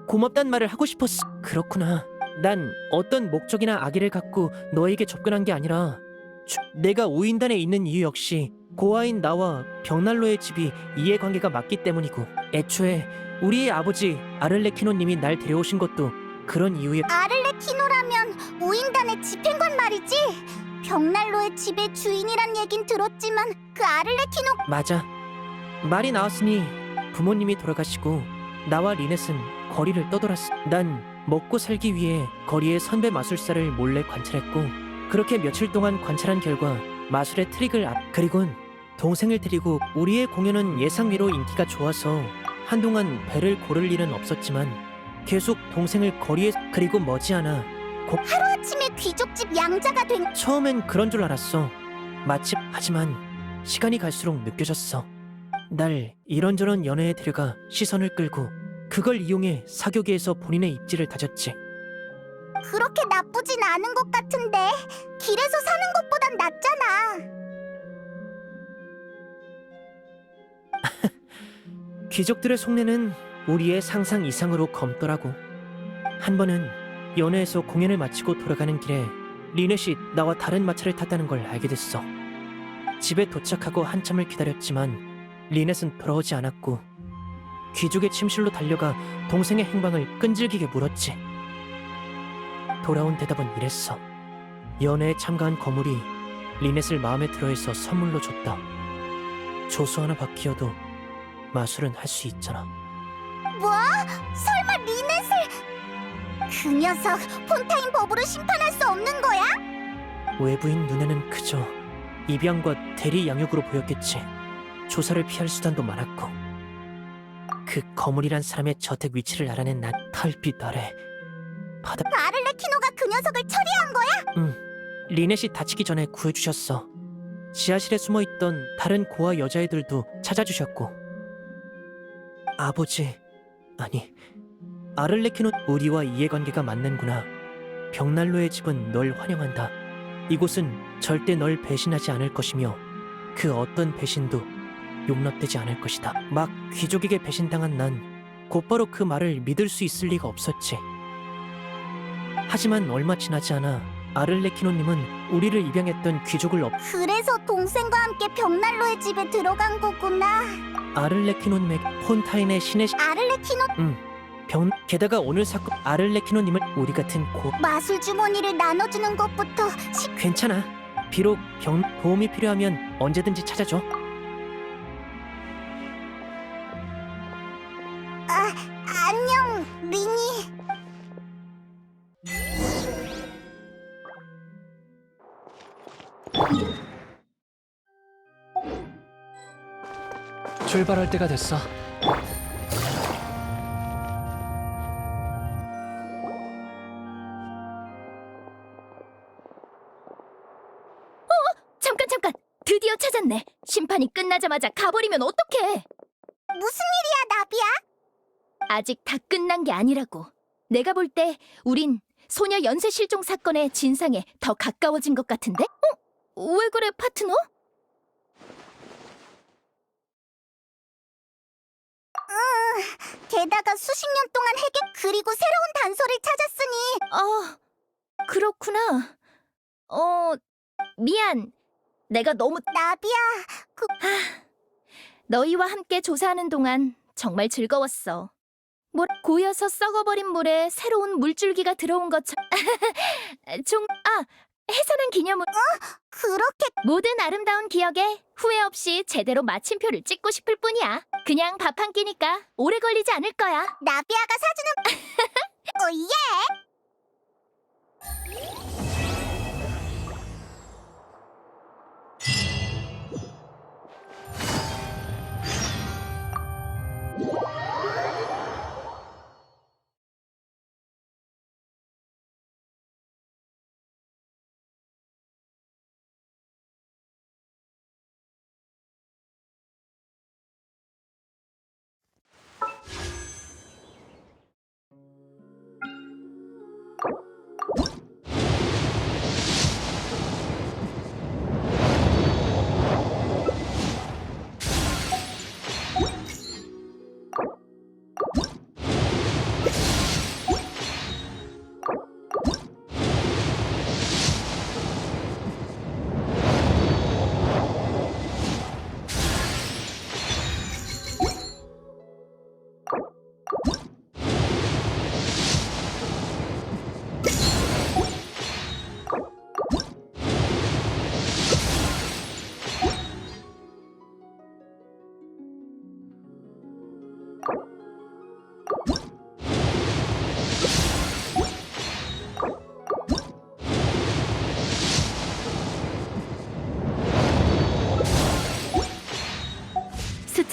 고맙단 말을 하고 싶었어. 그렇구나. 난 어떤 목적이나 악의를 갖고 너에게 접근한 게 아니라 내가 우인단에 있는 이유 역시 고아인 나와 벽난로의 집이 이해관계가 맞기 때문이고, 애초에 우리의 아버지 아를레키노님이 날 데려오신 것도 그런 이유에. 아를레키노라면 우인단의 집행관 말이지? 벽난로의 집의 주인이란 얘긴 들었지만 그 아를레키노... 맞아. 말이 나왔으니 부모님이 돌아가시고 나와 리넷은 거리를 떠돌았어. 난 먹고 살기 위해 거리의 선배 마술사를 몰래 관찰했고, 그렇게 며칠 동안 관찰한 결과 마술의 트릭을 그리곤 동생을 데리고 우리의 공연은 예상외로 인기가 좋아서 한동안 배를 고를 일은 없었지만 계속 동생을 거리에. 그리고 머지않아 하루아침에 귀족집 양자가 된... 처음엔 그런 줄 알았어. 마침. 하지만 시간이 갈수록 느껴졌어. 날 이런저런 연애에 데려가 시선을 끌고 그걸 이용해 사교계에서 본인의 입지를 다졌지. 그렇게 나쁘진 않은 것 같은데 길에서 사는 것보단 낫잖아. 귀족들의 속내는 우리의 상상 이상으로 검더라고. 한 번은 연회에서 공연을 마치고 돌아가는 길에 리넷이 나와 다른 마차를 탔다는 걸 알게 됐어. 집에 도착하고 한참을 기다렸지만 리넷은 돌아오지 않았고, 귀족의 침실로 달려가 동생의 행방을 끈질기게 물었지. 돌아온 대답은 이랬어. 연회에 참가한 거물이 리넷을 마음에 들어해서 선물로 줬다. 조수 하나 바뀌어도 마술은 할 수 있잖아. 뭐? 설마 리넷을... 그 녀석 폰타인 법으로 심판할 수 없는 거야? 외부인 눈에는 그저 입양과 대리 양육으로 보였겠지. 조사를 피할 수단도 많았고, 그 거물이란 사람의 저택 위치를 알아낸 난 달빛 아래 바다... 아를레키노가 그 녀석을 처리한 거야? 리넷이 다치기 전에 구해주셨어. 지하실에 숨어있던 다른 고아 여자애들도 찾아주셨고. 아버지... 아니... 아를레키노... 우리와 이해관계가 맞는구나. 벽난로의 집은 널 환영한다. 이곳은 절대 널 배신하지 않을 것이며 그 어떤 배신도 용납되지 않을 것이다. 막 귀족에게 배신당한 난 곧바로 그 말을 믿을 수 있을 리가 없었지. 하지만 얼마 지나지 않아 아를레키노님은 우리를 입양했던 귀족을 그래서 동생과 함께 벽난로의 집에 들어간 거구나. 아를레키노님의 폰타인의 신의 아를레키노... 게다가 오늘 사건 아를레키노님을 우리 같은 마술 주머니를 나눠주는 것부터 괜찮아. 비록 도움이 필요하면 언제든지 찾아줘. 안녕, 리니. 출발할 때가 됐어. 잠깐! 드디어 찾았네. 심판이 끝나자마자 가버리면 어떡해? 무슨 일이야, 나비야? 아직 다 끝난 게 아니라고. 내가 볼 때 우린 소녀 연쇄 실종 사건의 진상에 더 가까워진 것 같은데? 왜 그래, 파트너? 게다가 수십 년 동안 그리고 새로운 단서를 찾았으니... 그렇구나. 미안. 내가 너무... 나비야, 너희와 함께 조사하는 동안 정말 즐거웠어. 고여서 썩어버린 물에 새로운 물줄기가 들어온 것처럼... 해산한 기념으로... 그렇게... 모든 아름다운 기억에 후회 없이 제대로 마침표를 찍고 싶을 뿐이야. 그냥 밥 한 끼니까 오래 걸리지 않을 거야. 나비야가 사주는... 예!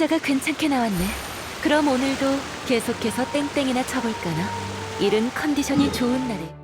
숫자가 괜찮게 나왔네. 그럼 오늘도 계속해서 땡땡이나 쳐볼까나? 이른 컨디션이 좋은 날에.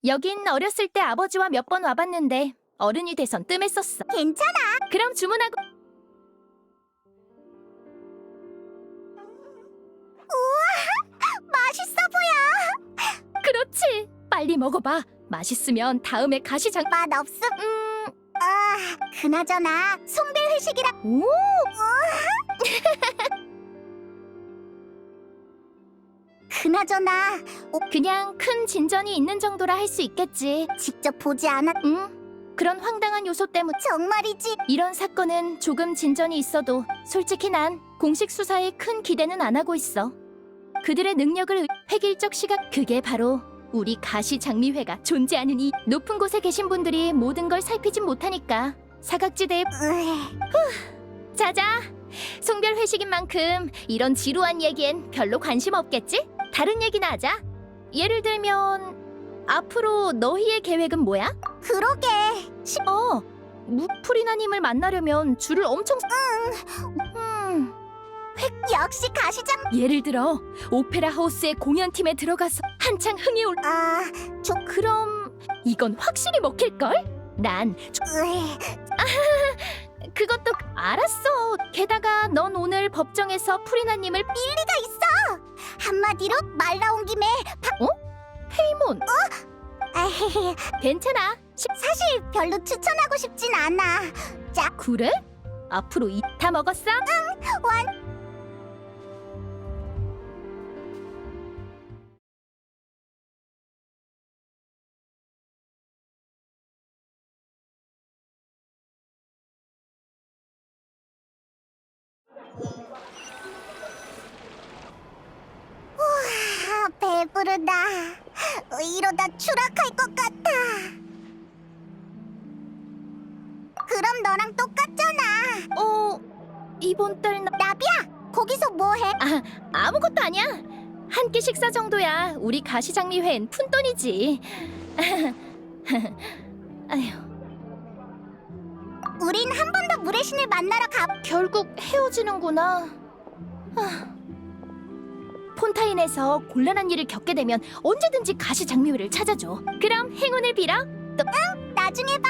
여긴 어렸을 때 아버지와 몇 번 와봤는데 어른이 돼선 뜸했었어. 괜찮아. 그럼 주문하고. 맛있어 보여. 그렇지. 빨리 먹어봐. 맛있으면 다음에 가시장. 맛 없음. 아, 그나저나 송별 회식이라. 오. 그나저나 그냥 큰 진전이 있는 정도라 할 수 있겠지. 직접 보지 않았. 그런 황당한 요소 때문. 정말이지. 이런 사건은 조금 진전이 있어도 솔직히 난 공식 수사에 큰 기대는 안 하고 있어. 그들의 능력을 획일적 시각, 그게 바로 우리 가시장미회가 존재하는 이 높은 곳에 계신 분들이 모든 걸 살피진 못하니까 사각지대에. 자자, 송별 회식인 만큼 이런 지루한 얘기엔 별로 관심 없겠지? 다른 얘기나 하자. 예를 들면 앞으로 너희의 계획은 뭐야? 그러게. 무프리나님을 만나려면 줄을 엄청. 역시 가시장. 예를 들어 오페라 하우스의 공연팀에 들어가서 한창 흥이 올. 그럼 이건 확실히 먹힐걸? 난 그것도 알았어. 게다가 넌 오늘 법정에서 프리나님을 일리가 있어. 한마디로 말 나온 김에 페이몬. 괜찮아. 사실 별로 추천하고 싶진 않아. 자, 그래? 앞으로 다 먹었어? 완. 우와, 배부르다. 이러다 추락할 것 같아. 그럼 너랑 똑같잖아. 이번 달 나비야, 거기서 뭐해? 아무것도 아니야. 한 끼 식사 정도야. 우리 가시장미회엔 푼돈이지. 아휴. 우린 한 번 더 물의 신을 만나러 가. 결국 헤어지는구나. 폰타인에서 곤란한 일을 겪게 되면 언제든지 가시장미회를 찾아줘. 그럼 행운을 빌어. 나중에 봐.